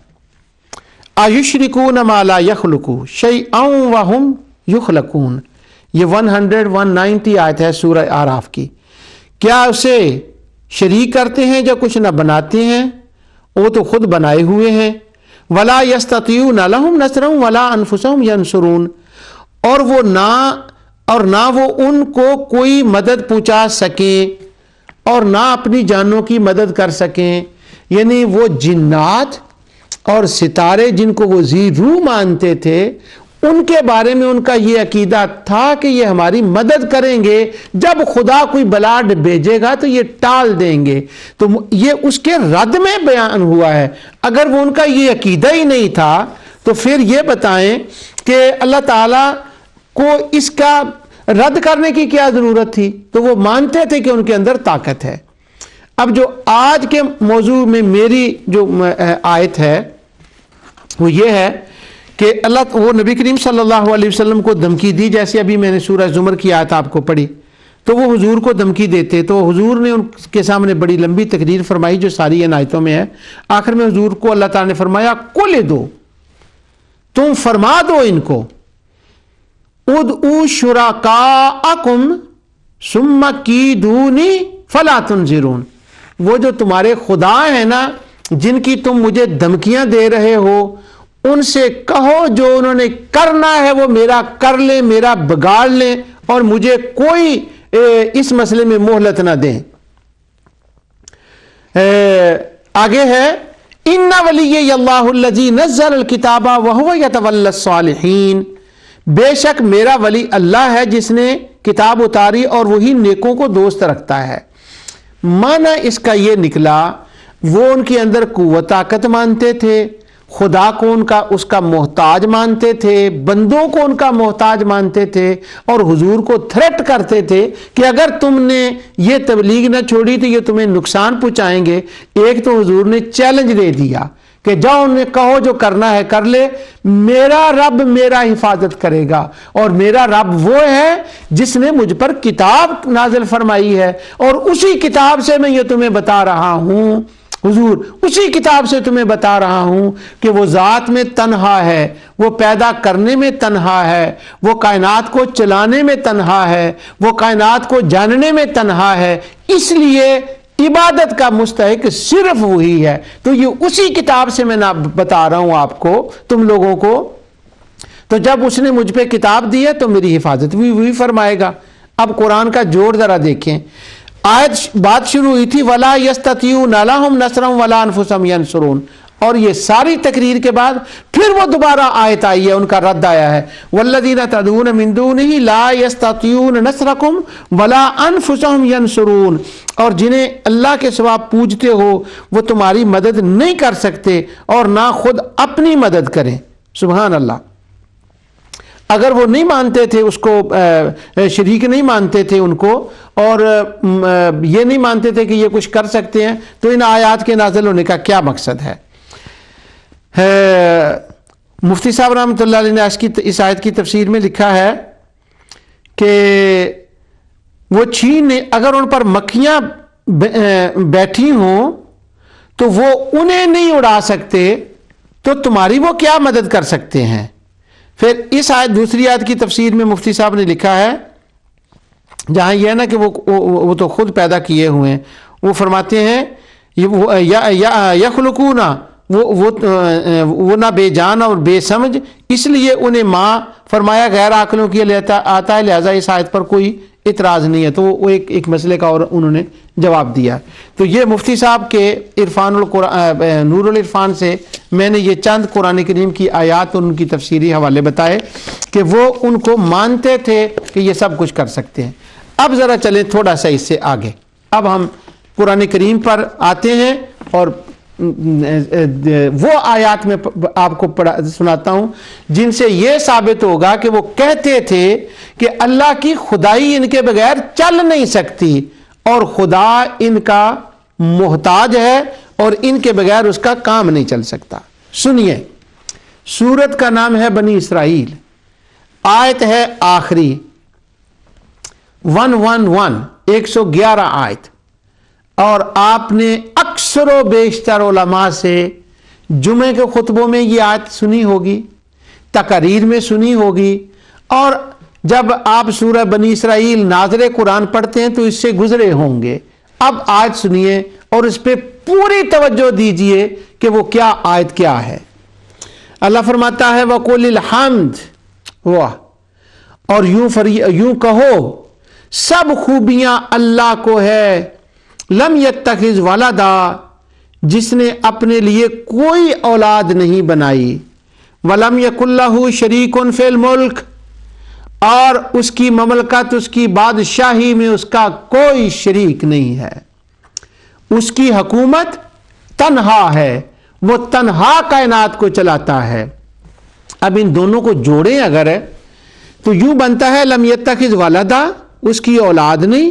اَيُشْرِكُونَ مَا لَا يَخْلُقُ شَيْئًا وَهُمْ يُخْلَقُونَ. یہ 190 آیت ہے سورہ اعراف کی. کیا اسے شریک کرتے ہیں جو کچھ نہ بناتے ہیں، وہ تو خود بنائے ہوئے ہیں. وَلَا يَسْتَطِيعُونَ لَهُمْ نَصْرًا وَلَا أَنفُسَهُمْ يَنصُرُونَ، اور نہ وہ ان کو کوئی مدد پہنچا سکیں اور نہ اپنی جانوں کی مدد کر سکیں. یعنی وہ جنات اور ستارے جن کو وہ ذی روح مانتے تھے، ان کے بارے میں ان کا یہ عقیدہ تھا کہ یہ ہماری مدد کریں گے، جب خدا کوئی بلا بھیجے گا تو یہ ٹال دیں گے. تو یہ اس کے رد میں بیان ہوا ہے. اگر وہ ان کا یہ عقیدہ ہی نہیں تھا تو پھر یہ بتائیں کہ اللہ تعالیٰ کو اس کا رد کرنے کی کیا ضرورت تھی؟ تو وہ مانتے تھے کہ ان کے اندر طاقت ہے. اب جو آج کے موضوع میں میری جو آیت ہے وہ یہ ہے کہ وہ نبی کریم صلی اللہ علیہ وسلم کو دھمکی دی، جیسے ابھی میں نے سورہ زمر کی آیت آپ کو پڑھی، تو وہ حضور کو دھمکی دیتے، تو حضور نے ان کے سامنے بڑی لمبی تقریر فرمائی جو ساری ان آیتوں میں ہے۔ آخر میں حضور کو اللہ تعالیٰ نے فرمایا قل دو، تم فرما دو ان کو، ادعوا شرکاءکم ثم کیدونی فلا تنظرون، وہ جو تمہارے خدا ہیں نا جن کی تم مجھے دھمکیاں دے رہے ہو، ان سے کہو جو انہوں نے کرنا ہے وہ میرا کر لیں، میرا بگاڑ لیں، اور مجھے کوئی اس مسئلے میں مہلت نہ دیں۔ آگے ہے ان ولی اللہ الذی نزل الکتاب وہو یتولی الصالحین، بے شک میرا ولی اللہ ہے جس نے کتاب اتاری اور وہی نیکوں کو دوست رکھتا ہے۔ معنی اس کا یہ نکلا وہ ان کے اندر قوت طاقت مانتے تھے، خدا کو اس کا محتاج مانتے تھے، بندوں کو ان کا محتاج مانتے تھے، اور حضور کو تھریٹ کرتے تھے کہ اگر تم نے یہ تبلیغ نہ چھوڑی تو یہ تمہیں نقصان پہنچائیں گے۔ ایک تو حضور نے چیلنج دے دیا کہ جاؤ انہیں کہو جو کرنا ہے کر لے، میرا رب میرا حفاظت کرے گا، اور میرا رب وہ ہے جس نے مجھ پر کتاب نازل فرمائی ہے، اور اسی کتاب سے میں یہ تمہیں بتا رہا ہوں، حضور اسی کتاب سے تمہیں بتا رہا ہوں کہ وہ ذات میں تنہا ہے، وہ پیدا کرنے میں تنہا ہے، وہ کائنات کو چلانے میں تنہا ہے، وہ کائنات کو جاننے میں تنہا ہے، اس لیے عبادت کا مستحق صرف وہی ہے۔ تو یہ اسی کتاب سے میں بتا رہا ہوں آپ کو، تم لوگوں کو، تو جب اس نے مجھ پہ کتاب دی ہے تو میری حفاظت بھی وہی فرمائے گا۔ اب قرآن کا جوڑ ذرا دیکھیں، آیت بات شروع ہوئی تھی وَلَا يَسْتَطِيعُونَ لَهُمْ نَصْرًا وَلَا أَنفُسَهُمْ يَنصُرُونَ، اور یہ ساری تقریر کے بعد پھر وہ دوبارہ آیت آئی ہے، ان کا رد آیا ہے وَالَّذِينَ تَدْعُونَ مِن دُونِهِ لَا يَسْتَطِيعُونَ نَصْرَكُمْ وَلَا أَنفُسَهُمْ يَنصُرُونَ، اور جنہیں اللہ کے سوا پوجتے ہو وہ تمہاری مدد نہیں کر سکتے اور نہ خود اپنی مدد کریں۔ سبحان اللہ۔ اگر وہ نہیں مانتے تھے اس کو، شریک نہیں مانتے تھے ان کو، اور یہ نہیں مانتے تھے کہ یہ کچھ کر سکتے ہیں، تو ان آیات کے نازل ہونے کا کیا مقصد ہے؟ مفتی صاحب رحمۃ اللہ علیہ نے اس آیت کی تفسیر میں لکھا ہے کہ وہ اگر ان پر مکھیاں بیٹھی ہوں تو وہ انہیں نہیں اڑا سکتے، تو تمہاری وہ کیا مدد کر سکتے ہیں؟ پھر اس دوسری آیت کی تفسیر میں مفتی صاحب نے لکھا ہے، جہاں یہ ہے نا کہ وہ تو خود پیدا کیے ہوئے ہیں، وہ فرماتے ہیں یخلقون، وہ نہ بے جان اور بے سمجھ، اس لیے انہیں ماں فرمایا غیر عاقلوں کی آتا ہے، لہذا اس آیت پر کوئی اعتراض نہیں ہے۔ تو وہ ایک مسئلے کا اور انہوں نے جواب دیا۔ تو یہ مفتی صاحب کے نور العرفان سے میں نے یہ چند قرآن کریم کی آیات اور ان کی تفسیری حوالے بتائے کہ وہ ان کو مانتے تھے کہ یہ سب کچھ کر سکتے ہیں۔ اب ذرا چلیں تھوڑا سا اس سے آگے، اب ہم قرآن کریم پر آتے ہیں اور وہ آیات میں آپ کو سناتا ہوں جن سے یہ ثابت ہوگا کہ وہ کہتے تھے کہ اللہ کی خدائی ان کے بغیر چل نہیں سکتی، اور خدا ان کا محتاج ہے اور ان کے بغیر اس کا کام نہیں چل سکتا۔ سنیے، سورت کا نام ہے بنی اسرائیل، آیت ہے آخری 111 آیت، اور آپ نے اکثر و بیشتر علماء سے جمعے کے خطبوں میں یہ آیت سنی ہوگی، تقاریر میں سنی ہوگی، اور جب آپ سورہ بنی اسرائیل ناظر قرآن پڑھتے ہیں تو اس سے گزرے ہوں گے۔ اب آیت سنیے اور اس پہ پوری توجہ دیجئے کہ وہ کیا آیت کیا ہے۔ اللہ فرماتا ہے وَقُلِ الْحَمْدِ، واہ، اور یوں کہو سب خوبیاں اللہ کو ہے، لم یتخذ ولدا، جس نے اپنے لیے کوئی اولاد نہیں بنائی، ولم یکن لہ شریک فی الملک، اور اس کی مملکت، اس کی بادشاہی میں اس کا کوئی شریک نہیں ہے، اس کی حکومت تنہا ہے، وہ تنہا کائنات کو چلاتا ہے۔ اب ان دونوں کو جوڑیں اگر تو یوں بنتا ہے لم یتخذ ولدا، اس کی اولاد نہیں،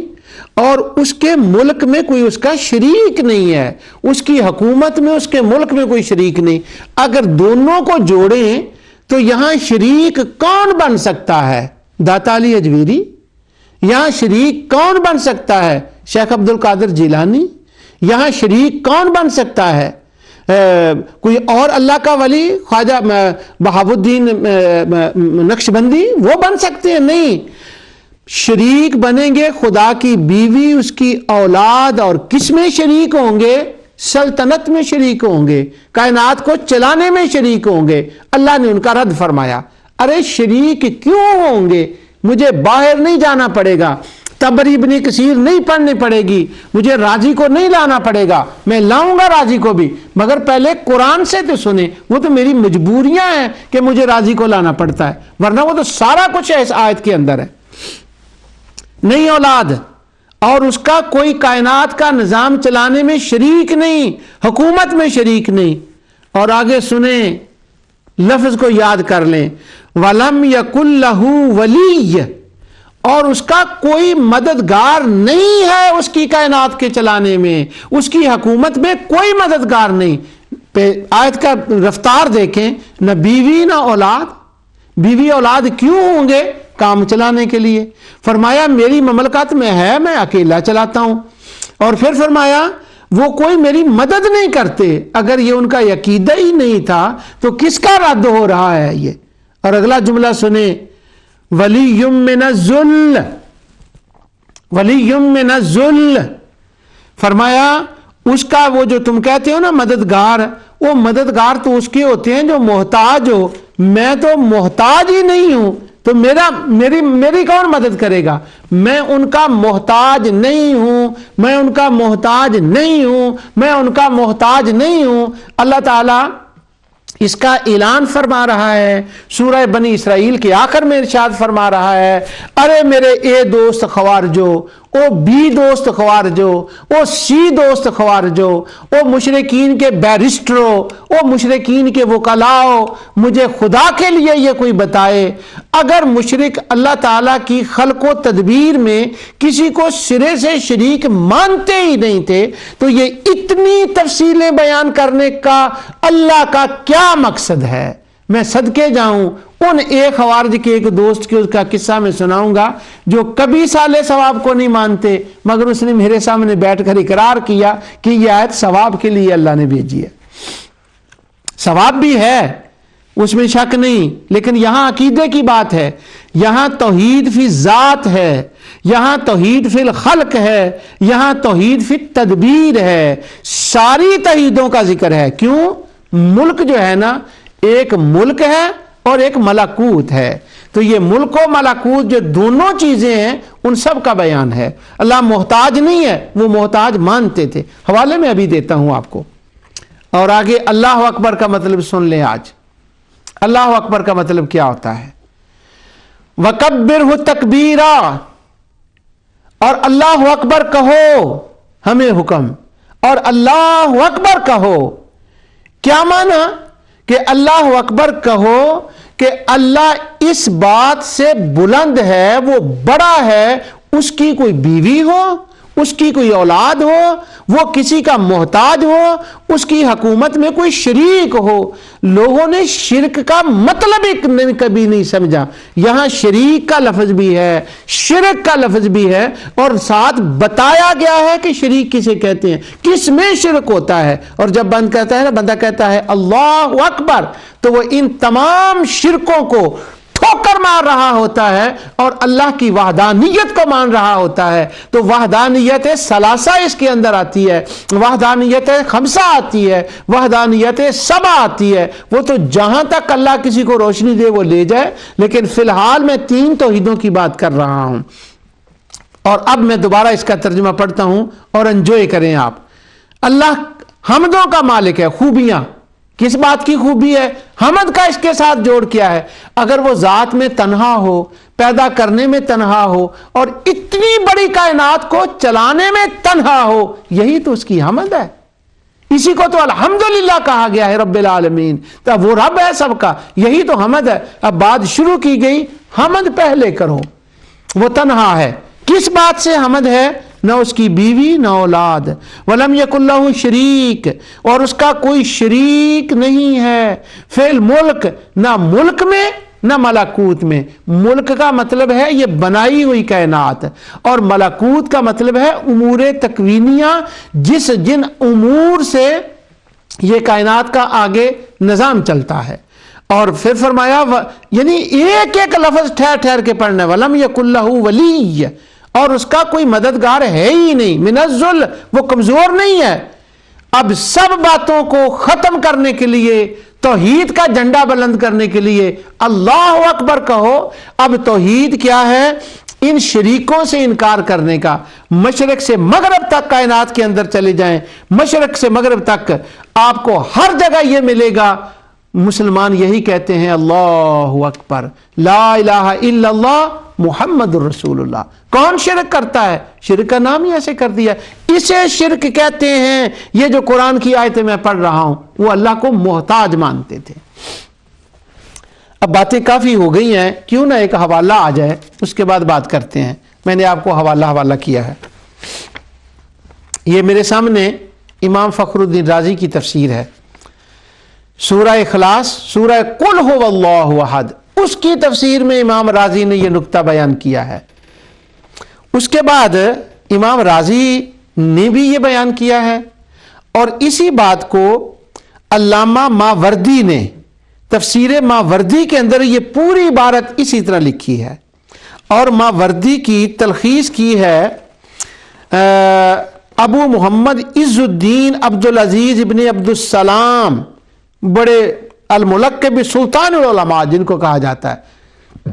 اور اس کے ملک میں کوئی اس کا شریک نہیں ہے، اس کی حکومت میں اس کے ملک میں کوئی شریک نہیں۔ اگر دونوں کو جوڑیں تو یہاں شریک کون بن سکتا ہے؟ داتا علی اجویری؟ یہاں شریک کون بن سکتا ہے؟ شیخ عبد القادر جیلانی؟ یہاں شریک کون بن سکتا ہے؟ کوئی اور اللہ کا ولی، خواجہ بہاء الدین نقشبندی، وہ بن سکتے ہیں؟ نہیں۔ شریک بنیں گے خدا کی بیوی، اس کی اولاد، اور کس میں شریک ہوں گے؟ سلطنت میں شریک ہوں گے، کائنات کو چلانے میں شریک ہوں گے۔ اللہ نے ان کا رد فرمایا، ارے شریک کیوں ہوں گے؟ مجھے باہر نہیں جانا پڑے گا، تبری ابن کثیر نہیں پڑھنی پڑے گی، مجھے راضی کو نہیں لانا پڑے گا، میں لاؤں گا راضی کو بھی، مگر پہلے قرآن سے تو سنیں۔ وہ تو میری مجبوریاں ہیں کہ مجھے راضی کو لانا پڑتا ہے، ورنہ وہ تو سارا کچھ ہے اس آیت کے اندر ہے۔ نہیں اولاد، اور اس کا کوئی کائنات کا نظام چلانے میں شریک نہیں، حکومت میں شریک نہیں۔ اور آگے سنیں، لفظ کو یاد کر لیں، وَلَمْ يَكُنْ لَهُ وَلِيٌّ، اور اس کا کوئی مددگار نہیں ہے اس کی کائنات کے چلانے میں، اس کی حکومت میں کوئی مددگار نہیں۔ آیت کا رفتار دیکھیں، نہ بیوی نہ اولاد۔ بیوی اولاد کیوں ہوں گے؟ کام چلانے کے لیے۔ فرمایا میری مملکت میں ہے، میں اکیلا چلاتا ہوں۔ اور پھر فرمایا وہ کوئی میری مدد نہیں کرتے۔ اگر یہ ان کا عقیدہ ہی نہیں تھا تو کس کا رد ہو رہا ہے یہ؟ اور اگلا جملہ سنیں، وَلِيٌّ مِّنَ الذُّلِّ، وَلِيٌّ مِّنَ الذُّلِّ، فرمایا اس کا وہ جو تم کہتے ہو نا مددگار، وہ مددگار تو اس کے ہوتے ہیں جو محتاج ہو۔ میں تو محتاج ہی نہیں ہوں، تو میری کون مدد کرے گا؟ میں ان کا محتاج نہیں ہوں، میں ان کا محتاج نہیں ہوں، میں ان کا محتاج نہیں ہوں۔ اللہ تعالیٰ اس کا اعلان فرما رہا ہے، سورہ بنی اسرائیل کے آخر میں ارشاد فرما رہا ہے، ارے میرے اے دوست خوارجو، او بی دوست خوارجو، او سی دوست خوارجو، او مشرکین کے بیرسٹرو، او مشرکین کے وکلاؤ، مجھے خدا کے لیے یہ کوئی بتائے، اگر مشرک اللہ تعالیٰ کی خلق و تدبیر میں کسی کو سرے سے شریک مانتے ہی نہیں تھے تو یہ اتنی تفصیلیں بیان کرنے کا اللہ کا کیا مقصد ہے؟ میں صدقے جاؤں ان ایک خوارج کے ایک دوست کے اس کا قصہ میں سناؤں گا جو کبھی سالے ثواب کو نہیں مانتے، مگر اس نے میرے سامنے بیٹھ کر اقرار کیا کہ یہ آیت ثواب کے لیے اللہ نے بھیجی ہے۔ ثواب بھی ہے، اس میں شک نہیں، لیکن یہاں عقیدے کی بات ہے، یہاں توحید فی ذات ہے، یہاں توحید فی الخلق ہے، یہاں توحید فی تدبیر ہے، ساری توحیدوں کا ذکر ہے۔ کیوں؟ ملک جو ہے نا، ایک ملک ہے اور ایک ملکوت ہے، تو یہ ملک و ملکوت جو دونوں چیزیں ہیں ان سب کا بیان ہے۔ اللہ محتاج نہیں ہے، وہ محتاج مانتے تھے۔ حوالے میں ابھی دیتا ہوں آپ کو۔ اور آگے اللہ اکبر کا مطلب سن لیں آج۔ اللہ اکبر کا مطلب کیا ہوتا ہے؟ وَكَبِّرْهُ تَكْبِيرًا، اور اللہ اکبر کہو، ہمیں حکم، اور اللہ اکبر کہو۔ کیا معنی؟ کہ اللہ اکبر کہو کہ اللہ اس بات سے بلند ہے، وہ بڑا ہے، اس کی کوئی بیوی ہو، اس کی کوئی اولاد ہو، وہ کسی کا محتاج ہو، اس کی حکومت میں کوئی شریک ہو۔ لوگوں نے شرک کا مطلب کبھی نہیں سمجھا۔ یہاں شریک کا لفظ بھی ہے، شرک کا لفظ بھی ہے، اور ساتھ بتایا گیا ہے کہ شریک کسے کہتے ہیں، کس میں شرک ہوتا ہے۔ اور جب بندہ کہتا ہے اللہ اکبر، تو وہ ان تمام شرکوں کو ٹھوکر مار رہا ہوتا ہے اور اللہ کی وحدانیت کو مان رہا ہوتا ہے۔ تو وحدانیت ثلاثہ اس کے اندر آتی ہے، وحدانیت خمسہ آتی ہے، وحدانیت سبع آتی ہے۔ وہ تو جہاں تک اللہ کسی کو روشنی دے وہ لے جائے، لیکن فی الحال میں تین توحیدوں کی بات کر رہا ہوں۔ اور اب میں دوبارہ اس کا ترجمہ پڑھتا ہوں اور انجوائے کریں آپ۔ اللہ حمدوں کا مالک ہے۔ خوبیاں کس بات کی خوبی ہے؟ حمد کا اس کے ساتھ جوڑ کیا ہے؟ اگر وہ ذات میں تنہا ہو، پیدا کرنے میں تنہا ہو، اور اتنی بڑی کائنات کو چلانے میں تنہا ہو، یہی تو اس کی حمد ہے۔ اسی کو تو الحمدللہ کہا گیا ہے رب العالمین، تو وہ رب ہے سب کا، یہی تو حمد ہے۔ اب بات شروع کی گئی، حمد پہلے کرو، وہ تنہا ہے۔ کس بات سے حمد ہے؟ نہ اس کی بیوی نہ اولاد، ولم یکن لہ شریک، اور اس کا کوئی شریک نہیں ہے، فی الملک، نہ ملک میں نہ ملکوت میں۔ ملک کا مطلب ہے یہ بنائی ہوئی کائنات، اور ملکوت کا مطلب ہے امور تکوینیہ، جن امور سے یہ کائنات کا آگے نظام چلتا ہے۔ اور پھر فرمایا یعنی ایک ایک لفظ ٹھہر ٹھہر کے پڑھنا، وَلَمْ يَكُنْ لَهُ وَلِيٌّ، اور اس کا کوئی مددگار ہے ہی نہیں، من الذل، وہ کمزور نہیں ہے۔ اب سب باتوں کو ختم کرنے کے لیے، توحید کا جھنڈا بلند کرنے کے لیے اللہ اکبر کہو۔ اب توحید کیا ہے؟ ان شریکوں سے انکار کرنے کا۔ مشرق سے مغرب تک کائنات کے اندر چلے جائیں، مشرق سے مغرب تک آپ کو ہر جگہ یہ ملے گا، مسلمان یہی کہتے ہیں اللہ اکبر، لا الہ الا اللہ محمد الرسول اللہ۔ کون شرک کرتا ہے؟ شرک کا نام ہی ایسے کر دیا، اسے شرک کہتے ہیں۔ یہ جو قرآن کی آیتیں میں پڑھ رہا ہوں وہ اللہ کو محتاج مانتے تھے۔ اب باتیں کافی ہو گئی ہیں، کیوں نہ ایک حوالہ آ جائے، اس کے بعد بات کرتے ہیں۔ میں نے آپ کو حوالہ کیا ہے، یہ میرے سامنے امام فخر الدین رازی کی تفسیر ہے، سورہ اخلاص، سورہ قل هو اللہ احد، اس کی تفسیر میں امام رازی نے یہ نقطہ بیان کیا ہے۔ اس کے بعد امام رازی نے بھی یہ بیان کیا ہے، اور اسی بات کو علامہ ماوردی نے تفسیر ماوردی کے اندر یہ پوری عبارت اسی طرح لکھی ہے، اور ماوردی کی تلخیص کی ہے ابو محمد عز الدین عبدالعزیز ابن عبدالسلام، بڑے الملقب سلطان العلماء جن کو کہا جاتا ہے،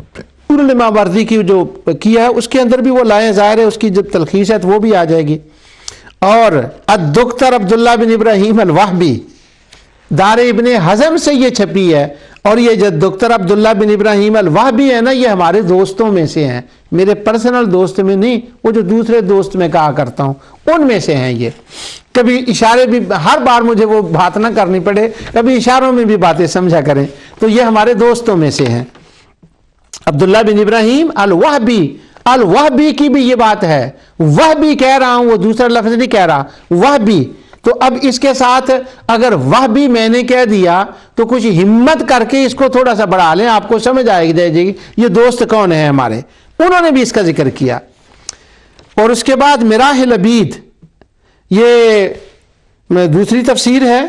انہوں نے ماوردی کی جو کیا ہے اس کے اندر بھی وہ لائیں، ظاہر ہے اس کی جب تلخیص ہے تو وہ بھی آ جائے گی۔ اور الدکتر عبداللہ بن ابراہیم الوہبی، دار ابن حزم سے یہ چھپی ہے، اور یہ جو دکتر عبداللہ بن ابراہیم الوہبی ہے نا، یہ ہمارے دوستوں میں سے ہیں، میرے پرسنل دوست میں نہیں، وہ جو دوسرے دوست میں کہا کرتا ہوں ان میں سے ہیں۔ یہ کبھی اشارے بھی، ہر بار مجھے وہ بات نہ کرنی پڑے، کبھی اشاروں میں بھی باتیں سمجھا کریں، تو یہ ہمارے دوستوں میں سے ہیں۔ عبداللہ بن ابراہیم الوہبی، الوہبی کی بھی یہ بات ہے، وہبی کہہ رہا ہوں، وہ دوسرا لفظ نہیں کہہ رہا، وہبی۔ تو اب اس کے ساتھ اگر وہبی میں نے کہہ دیا تو کچھ ہمت کر کے اس کو تھوڑا سا بڑھا لیں، آپ کو سمجھ آئے گی یہ دوست کون ہیں ہمارے، انہوں نے بھی اس کا ذکر کیا۔ اور اس کے بعد مراح العبید، یہ دوسری تفسیر ہے،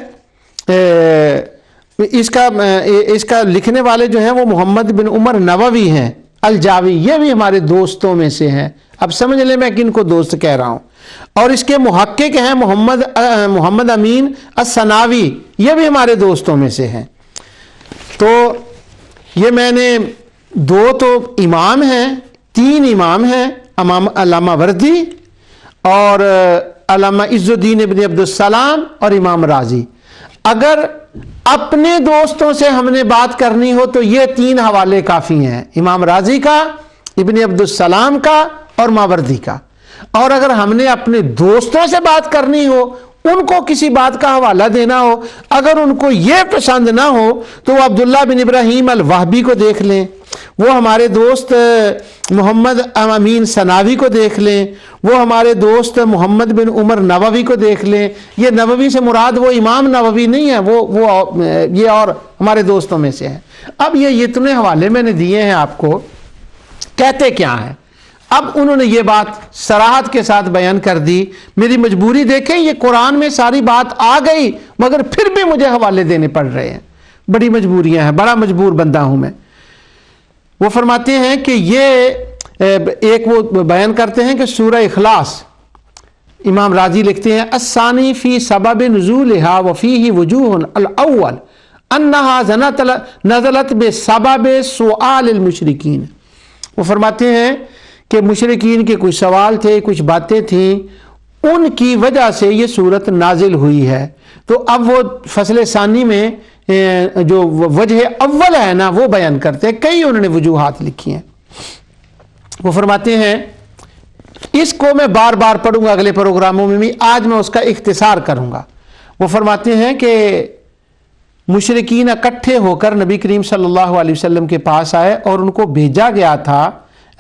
اس کا لکھنے والے جو ہیں وہ محمد بن عمر نووی ہیں الجاوی، یہ بھی ہمارے دوستوں میں سے ہیں۔ اب سمجھ لیں میں کن کو دوست کہہ رہا ہوں۔ اور اس کے محقق ہیں محمد امین السناوی، یہ بھی ہمارے دوستوں میں سے ہیں۔ تو یہ میں نے دو تو امام ہیں، تین امام ہیں، علامہ وردی اور علامہ عز الدین ابن عبدالسلام اور امام رازی۔ اگر اپنے دوستوں سے ہم نے بات کرنی ہو تو یہ تین حوالے کافی ہیں، امام رازی کا، ابن عبدالسلام کا اور ماوردی کا۔ اور اگر ہم نے اپنے دوستوں سے بات کرنی ہو، ان کو کسی بات کا حوالہ دینا ہو، اگر ان کو یہ پسند نہ ہو تو وہ عبداللہ بن ابراہیم الوہبی کو دیکھ لیں، وہ ہمارے دوست محمد امین سناوی کو دیکھ لیں، وہ ہمارے دوست محمد بن عمر نووی کو دیکھ لیں۔ یہ نووی سے مراد وہ امام نووی نہیں ہے، وہ یہ اور ہمارے دوستوں میں سے ہیں۔ اب یہ اتنے حوالے میں نے دیے ہیں آپ کو، کہتے کیا ہیں؟ اب انہوں نے یہ بات صراحت کے ساتھ بیان کر دی۔ میری مجبوری دیکھیں، یہ قرآن میں ساری بات آ گئی مگر پھر بھی مجھے حوالے دینے پڑ رہے ہیں، بڑی مجبوریاں ہیں، بڑا مجبور بندہ ہوں میں۔ وہ فرماتے ہیں کہ یہ ایک وہ بیان کرتے ہیں کہ سورہ اخلاص، امام رازی لکھتے ہیں الثانی فی سبب نزولہا وفیہ وجوہ الاول انہا نزلت بسبب سؤال المشرکین۔ وہ فرماتے ہیں کہ مشرکین کے کچھ سوال تھے، کچھ باتیں تھیں، ان کی وجہ سے یہ صورت نازل ہوئی ہے۔ تو اب وہ فصل ثانی میں جو وجہ اول ہے نا وہ بیان کرتے ہیں، کئی انہوں نے وجوہات لکھی ہیں۔ وہ فرماتے ہیں اس کو میں بار بار پڑھوں گا اگلے پروگراموں میں بھی، آج میں اس کا اختصار کروں گا۔ وہ فرماتے ہیں کہ مشرکین اکٹھے ہو کر نبی کریم صلی اللہ علیہ وسلم کے پاس آئے اور ان کو بھیجا گیا تھا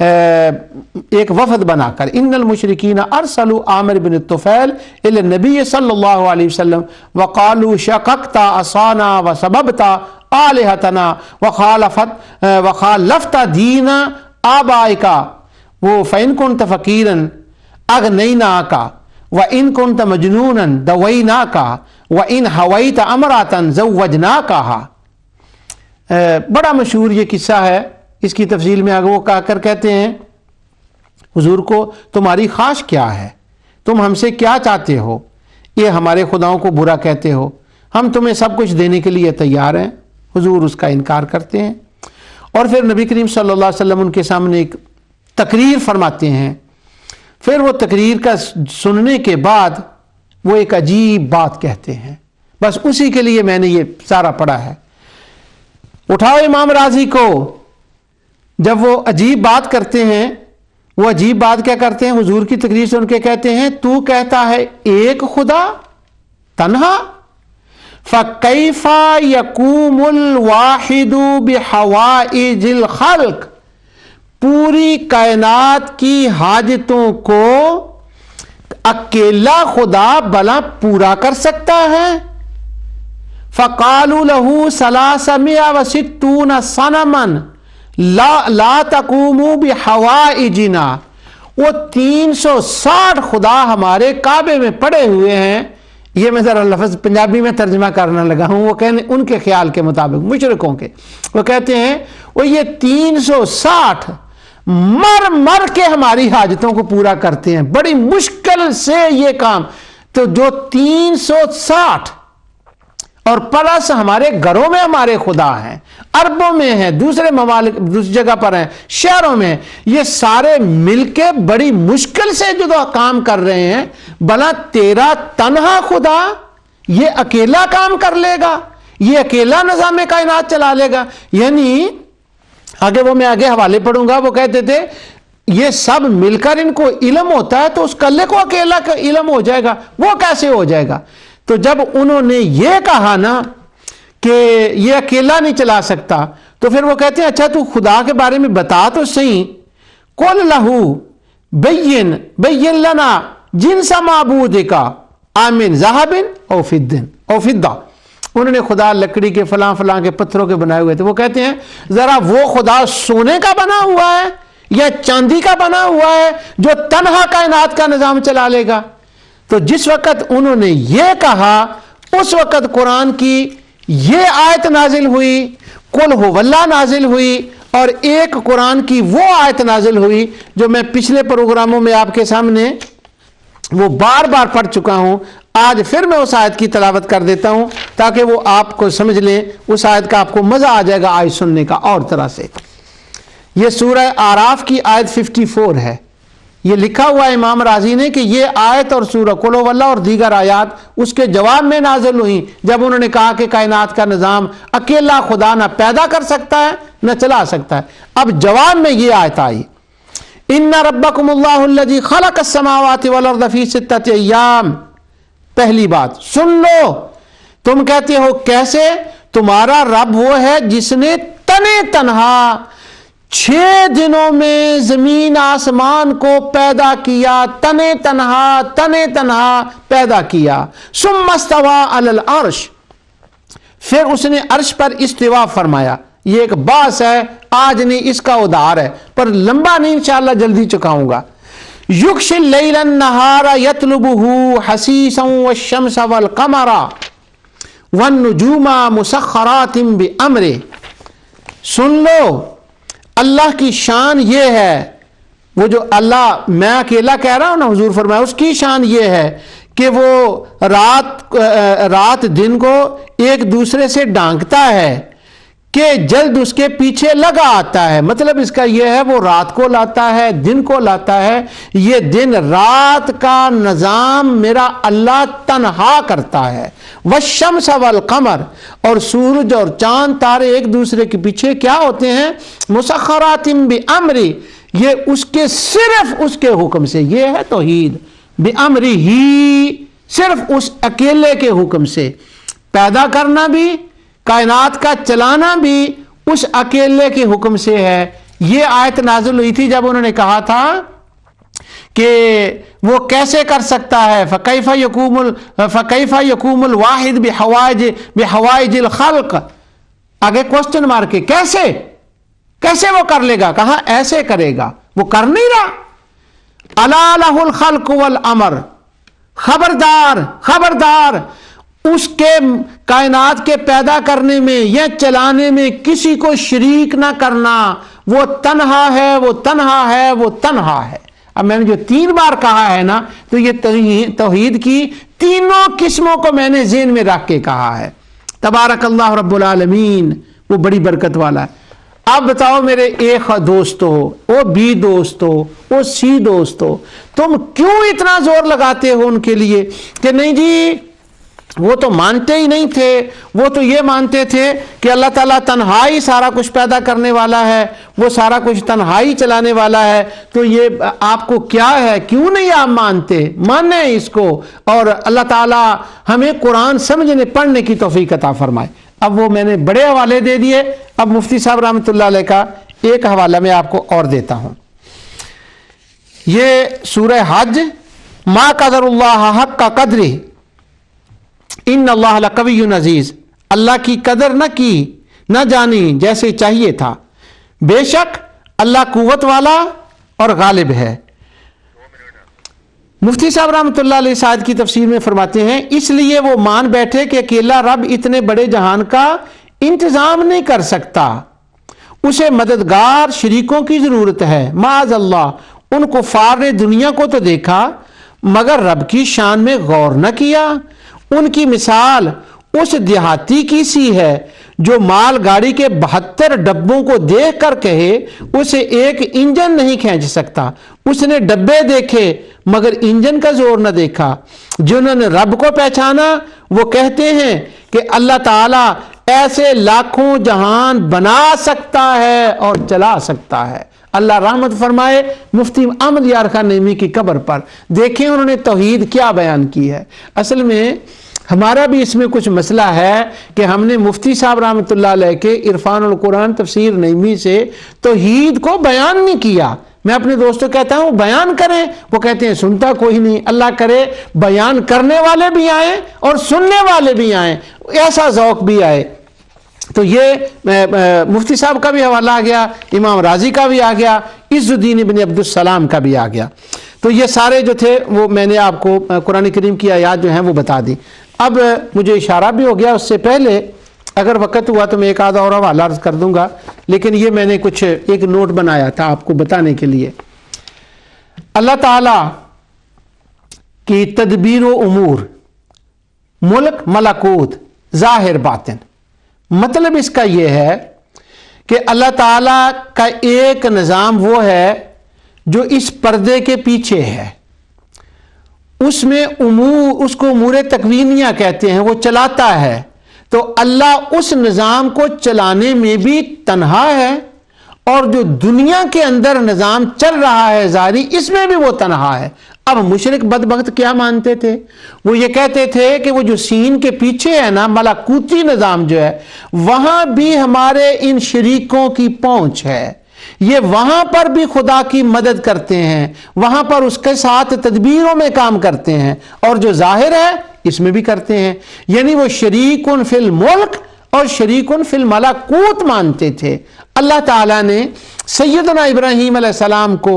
ایک وفد بنا کر ان المشرکین ارسلوا عامر بن الطفیل الی النبی صلی اللہ علیہ وسلم وقالوا شققت عصانا وسببت آلہتنا وخالفت دین آبائک فإن كنت فقیرا اغنیناک وإن كنت مجنونا دویناک وإن ہویت امرأة زوجناکہا۔ بڑا مشہور یہ قصہ ہے، اس کی تفصیل میں آگے وہ کہا کر کہتے ہیں حضور کو تمہاری خواہش کیا ہے، تم ہم سے کیا چاہتے ہو، یہ ہمارے خداؤں کو برا کہتے ہو، ہم تمہیں سب کچھ دینے کے لیے تیار ہیں۔ حضور اس کا انکار کرتے ہیں اور پھر نبی کریم صلی اللہ علیہ وسلم ان کے سامنے ایک تقریر فرماتے ہیں۔ پھر وہ تقریر کا سننے کے بعد وہ ایک عجیب بات کہتے ہیں، بس اسی کے لیے میں نے یہ سارا پڑھا ہے۔ اٹھاؤ امام راضی کو، جب وہ عجیب بات کرتے ہیں، وہ عجیب بات کیا کرتے ہیں، حضور کی تقریر سن کے کہتے ہیں تو کہتا ہے ایک خدا تنہا، فَكَيْفَ يَقُومُ الْوَاحِدُ بِحَوَائِجِ الْخَلْقِ، پوری کائنات کی حاجتوں کو اکیلا خدا بھلا پورا کر سکتا ہے؟ فَقَالُوا لَهُ 360 صَنَمًا لَا تَقُومُوا بِحَوَائِجِنَا، وہ 360 خدا ہمارے کعبے میں پڑے ہوئے ہیں۔ یہ میں ذرا لفظ پنجابی میں ترجمہ کرنے لگا ہوں، وہ کہنے ان کے خیال کے مطابق مشرکوں کے، وہ کہتے ہیں وہ یہ 360 مر مر کے ہماری حاجتوں کو پورا کرتے ہیں، بڑی مشکل سے یہ کام۔ تو جو 360 اور پلس ہمارے گھروں میں ہمارے خدا ہیں، عربوں میں ہیں، دوسرے ممالک دوسری جگہ پر ہیں، شہروں میں، یہ سارے مل کے بڑی مشکل سے جو کام کر رہے ہیں، بھلا تیرا تنہا خدا یہ اکیلا کام کر لے گا، یہ اکیلا نظام کائنات چلا لے گا؟ یعنی آگے وہ میں آگے حوالے پڑھوں گا، وہ کہتے تھے یہ سب مل کر ان کو علم ہوتا ہے تو اس کلے کو اکیلا کا علم ہو جائے گا، وہ کیسے ہو جائے گا؟ تو جب انہوں نے یہ کہا نا کہ یہ اکیلا نہیں چلا سکتا، تو پھر وہ کہتے ہیں اچھا تو خدا کے بارے میں بتا تو صحیح، قُلْ لَهُ بَيِّن لَنَا جِنْسَ مَعْبُودِكَ آمِن ذَهَبٍ أَوْ فِضَّةٍ۔ انہوں نے خدا لکڑی کے فلاں فلاں کے پتھروں کے بنائے ہوئے تھے، وہ کہتے ہیں ذرا وہ خدا سونے کا بنا ہوا ہے یا چاندی کا بنا ہوا ہے جو تنہا کائنات کا نظام چلا لے گا؟ تو جس وقت انہوں نے یہ کہا اس وقت قرآن کی یہ آیت نازل ہوئی، قُلْ هُوَ اللَّهُ نازل ہوئی، اور ایک قرآن کی وہ آیت نازل ہوئی جو میں پچھلے پروگراموں میں آپ کے سامنے وہ بار بار پڑھ چکا ہوں۔ آج پھر میں اس آیت کی تلاوت کر دیتا ہوں تاکہ وہ آپ کو سمجھ لیں، اس آیت کا آپ کو مزہ آ جائے گا آیت سننے کا اور طرح سے۔ یہ سورہ اعراف کی آیت 54 ہے، یہ لکھا ہوا ہے امام راضی نے کہ یہ آیت اور سورہ قل هو اللہ اور دیگر آیات اس کے جواب میں نازل ہوئیں جب انہوں نے کہا کہ کائنات کا نظام اکیلا خدا نہ پیدا کر سکتا ہے نہ چلا سکتا ہے۔ اب جواب میں یہ آیت آئی، ان ربکم اللہ الذی خلق السماوات والارض فی 6 ایام۔ پہلی بات سن لو، تم کہتے ہو کیسے؟ تمہارا رب وہ ہے جس نے تنے تنہا 6 دنوں میں زمین آسمان کو پیدا کیا، تنے تنہا پیدا کیا۔ ثم استوى علی العرش، پھر اس نے عرش پر استوا فرمایا۔ یہ ایک باس ہے، آج نہیں، اس کا ادھار ہے، پر لمبا نہیں، انشاءاللہ جلدی چکاؤں گا۔ یغشی اللیل النہار یطلبہ حثیثا والشمس والقمر والنجوم مسخرات بامرہ۔ سن لو، اللہ کی شان یہ ہے، وہ جو اللہ میں اکیلا کہہ رہا ہوں نا، حضور فرمایا اس کی شان یہ ہے کہ وہ رات دن کو ایک دوسرے سے ڈانکتا ہے کہ جلد اس کے پیچھے لگا آتا ہے۔ مطلب اس کا یہ ہے وہ رات کو لاتا ہے، دن کو لاتا ہے۔ یہ دن رات کا نظام میرا اللہ تنہا کرتا ہے۔ والشمس والقمر، اور سورج اور چاند تارے ایک دوسرے کے پیچھے کیا ہوتے ہیں؟ مسخرات بامرہ، یہ اس کے صرف اس کے حکم سے، یہ ہے توحید، بامرہ ہی، صرف اس اکیلے کے حکم سے۔ پیدا کرنا بھی، کائنات کا چلانا بھی اس اکیلے کے حکم سے ہے۔ یہ آیت نازل ہوئی تھی جب انہوں نے کہا تھا کہ وہ کیسے کر سکتا ہے فکیف یقوم الواحد بحوائج الخلق، آگے کوسچن مار کے کیسے وہ کر لے گا، کہا ایسے کرے گا، وہ کر نہیں رہا۔ الا لہ الخلق والامر، خبردار اس کے کائنات کے پیدا کرنے میں یا چلانے میں کسی کو شریک نہ کرنا، وہ تنہا ہے۔ اب میں نے جو 3 بار کہا ہے نا، تو یہ توحید کی تینوں قسموں کو میں نے ذہن میں رکھ کے کہا ہے۔ تبارک اللہ رب العالمین، وہ بڑی برکت والا ہے۔ اب بتاؤ میرے اے دوستو، او بی دوستو، او سی دوستو، تم کیوں اتنا زور لگاتے ہو ان کے لیے کہ نہیں جی وہ تو مانتے ہی نہیں تھے، وہ تو یہ مانتے تھے کہ اللہ تعالیٰ تنہائی سارا کچھ پیدا کرنے والا ہے، وہ سارا کچھ تنہائی چلانے والا ہے، تو یہ آپ کو کیا ہے، کیوں نہیں آپ مانتے؟ مانیں اس کو، اور اللہ تعالیٰ ہمیں قرآن سمجھنے پڑھنے کی توفیق عطا فرمائے۔ اب وہ میں نے بڑے حوالے دے دیے، اب مفتی صاحب رحمۃ اللہ علیہ کا ایک حوالہ میں آپ کو اور دیتا ہوں۔ یہ سورہ حج، ما قدر اللہ حق کا قدر ان اللہ لقوی عزیز، اللہ کی قدر نہ کی، نہ جانی جیسے چاہیے تھا، بے شک اللہ قوت والا اور غالب ہے۔ مفتی صاحب رحمۃ اللہ علیہ صاحب کی تفسیر میں فرماتے ہیں اس لیے وہ مان بیٹھے کہ اکیلا رب اتنے بڑے جہان کا انتظام نہیں کر سکتا، اسے مددگار شریکوں کی ضرورت ہے۔ معاذ اللہ، ان کفار نے دنیا کو تو دیکھا مگر رب کی شان میں غور نہ کیا۔ ان کی مثال اس دیہاتی کی سی ہے جو مال گاڑی کے 72 ڈبوں کو دیکھ کر کہے اسے ایک انجن نہیں کھینچ سکتا۔ اس نے ڈبے دیکھے مگر انجن کا زور نہ دیکھا۔ جنہوں نے رب کو پہچانا وہ کہتے ہیں کہ اللہ تعالیٰ ایسے لاکھوں جہان بنا سکتا ہے اور چلا سکتا ہے۔ اللہ رحمت فرمائے مفتی احمد یار خان نعیمی کی قبر پر، دیکھیں انہوں نے توحید کیا بیان کی ہے۔ اصل میں ہمارا بھی اس میں کچھ مسئلہ ہے کہ ہم نے مفتی صاحب رحمۃ اللہ علیہ کے عرفان القرآن تفسیر نعیمی سے توحید کو بیان نہیں کیا۔ میں اپنے دوستوں کہتا ہوں بیان کریں، وہ کہتے ہیں سنتا کوئی نہیں۔ اللہ کرے بیان کرنے والے بھی آئیں اور سننے والے بھی آئیں، ایسا ذوق بھی آئے۔ تو یہ مفتی صاحب کا بھی حوالہ آ گیا، امام راضی کا بھی آ گیا، عز الدین ابن عبد السلام کا بھی آ گیا۔ تو یہ سارے جو تھے وہ میں نے آپ کو قرآن کریم کی آیات جو ہیں وہ بتا دی۔ اب مجھے اشارہ بھی ہو گیا، اس سے پہلے اگر وقت ہوا تو میں ایک آدھا اور حوالہ عرض کر دوں گا، لیکن یہ میں نے کچھ ایک نوٹ بنایا تھا آپ کو بتانے کے لیے۔ اللہ تعالی کی تدبیر و امور، ملک، ملکوت، ظاہر باطن، مطلب اس کا یہ ہے کہ اللہ تعالیٰ کا ایک نظام وہ ہے جو اس پردے کے پیچھے ہے، اس میں اس کو امور تکوینیہ کہتے ہیں، وہ چلاتا ہے۔ تو اللہ اس نظام کو چلانے میں بھی تنہا ہے، اور جو دنیا کے اندر نظام چل رہا ہے ظاہری، اس میں بھی وہ تنہا ہے۔ اب مشرک بدبخت کیا مانتے تھے؟ وہ یہ کہتے تھے کہ وہ جو سین کے پیچھے ہے نا، ملکوتی نظام جو ہے، وہاں بھی ہمارے ان شریکوں کی پہنچ ہے، یہ وہاں پر بھی خدا کی مدد کرتے ہیں، وہاں پر اس کے ساتھ تدبیروں میں کام کرتے ہیں، اور جو ظاہر ہے اس میں بھی کرتے ہیں۔ یعنی وہ شریکن فی الملک اور شریکن فی الملکوت مانتے تھے۔ اللہ تعالیٰ نے سیدنا ابراہیم علیہ السلام کو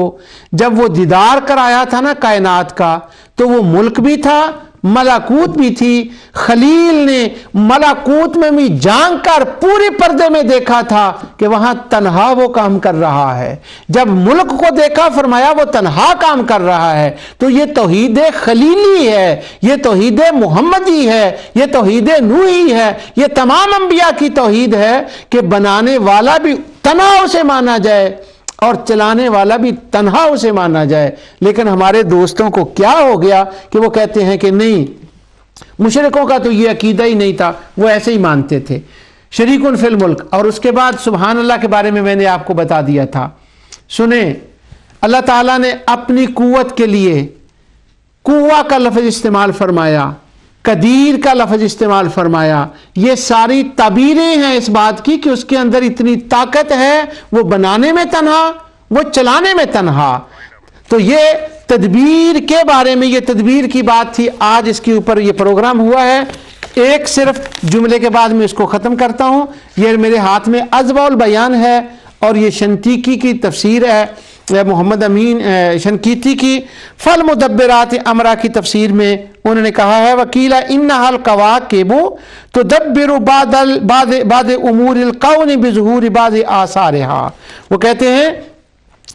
جب وہ دیدار کرایا تھا نا کائنات کا، تو وہ ملک بھی تھا، ملکوت بھی تھی۔ خلیل نے ملکوت میں بھی جان کر پورے پردے میں دیکھا تھا کہ وہاں تنہا وہ کام کر رہا ہے۔ جب ملک کو دیکھا فرمایا وہ تنہا کام کر رہا ہے۔ تو یہ توحید خلیلی ہے، یہ توحید محمدی ہے، یہ توحید نوحی ہے، یہ تمام انبیاء کی توحید ہے کہ بنانے والا بھی تنہا اسے مانا جائے اور چلانے والا بھی تنہا اسے مانا جائے۔ لیکن ہمارے دوستوں کو کیا ہو گیا کہ وہ کہتے ہیں کہ نہیں، مشرکوں کا تو یہ عقیدہ ہی نہیں تھا، وہ ایسے ہی مانتے تھے۔ شریکن فی الملک، اور اس کے بعد سبحان اللہ کے بارے میں میں نے آپ کو بتا دیا تھا۔ سنیں، اللہ تعالیٰ نے اپنی قوت کے لیے قوہ کا لفظ استعمال فرمایا، قدیر کا لفظ استعمال فرمایا، یہ ساری تعبیریں ہیں اس بات کی کہ اس کے اندر اتنی طاقت ہے، وہ بنانے میں تنہا، وہ چلانے میں تنہا۔ تو یہ تدبیر کے بارے میں، یہ تدبیر کی بات تھی، آج اس کے اوپر یہ پروگرام ہوا ہے۔ ایک صرف جملے کے بعد میں اس کو ختم کرتا ہوں۔ یہ میرے ہاتھ میں اضواء البیان ہے اور یہ شنقیطی کی تفسیر ہے، محمد امین شنقیطی کی فالمدبرات امرا کی تفسیر میں انہوں نے کہا ہے وکیلا انہا الکواکب تدبر بعد امور الکون بظہور بعض آثارہا۔ وہ کہتے ہیں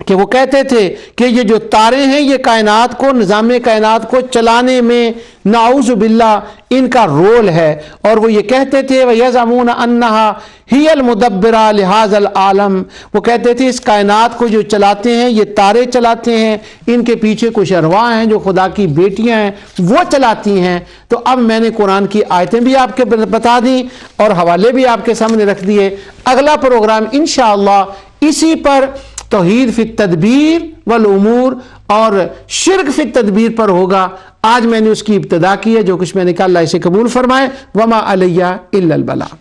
کہ وہ کہتے تھے کہ یہ جو تارے ہیں یہ کائنات کو، نظام کائنات کو چلانے میں نعوذ باللہ ان کا رول ہے، اور وہ یہ کہتے تھے وَيَزْعَمُونَ أَنَّهَا هِيَ الْمُدَبِّرَةُ لِهَذَا الْعَالَمِ۔ وہ کہتے تھے اس کائنات کو جو چلاتے ہیں یہ تارے چلاتے ہیں، ان کے پیچھے کچھ ارواح ہیں جو خدا کی بیٹیاں ہیں وہ چلاتی ہیں۔ تو اب میں نے قرآن کی آیتیں بھی آپ کے بتا دیں اور حوالے بھی آپ کے سامنے رکھ دیے۔ اگلا پروگرام انشاءاللہ اسی پر توحید فی التدبیر والامور اور شرک فی التدبیر پر ہوگا۔ آج میں نے اس کی ابتدا کی ہے، جو کچھ میں نے کہا اللہ اسے قبول فرمائے۔ وما علیہ الا البلاغ۔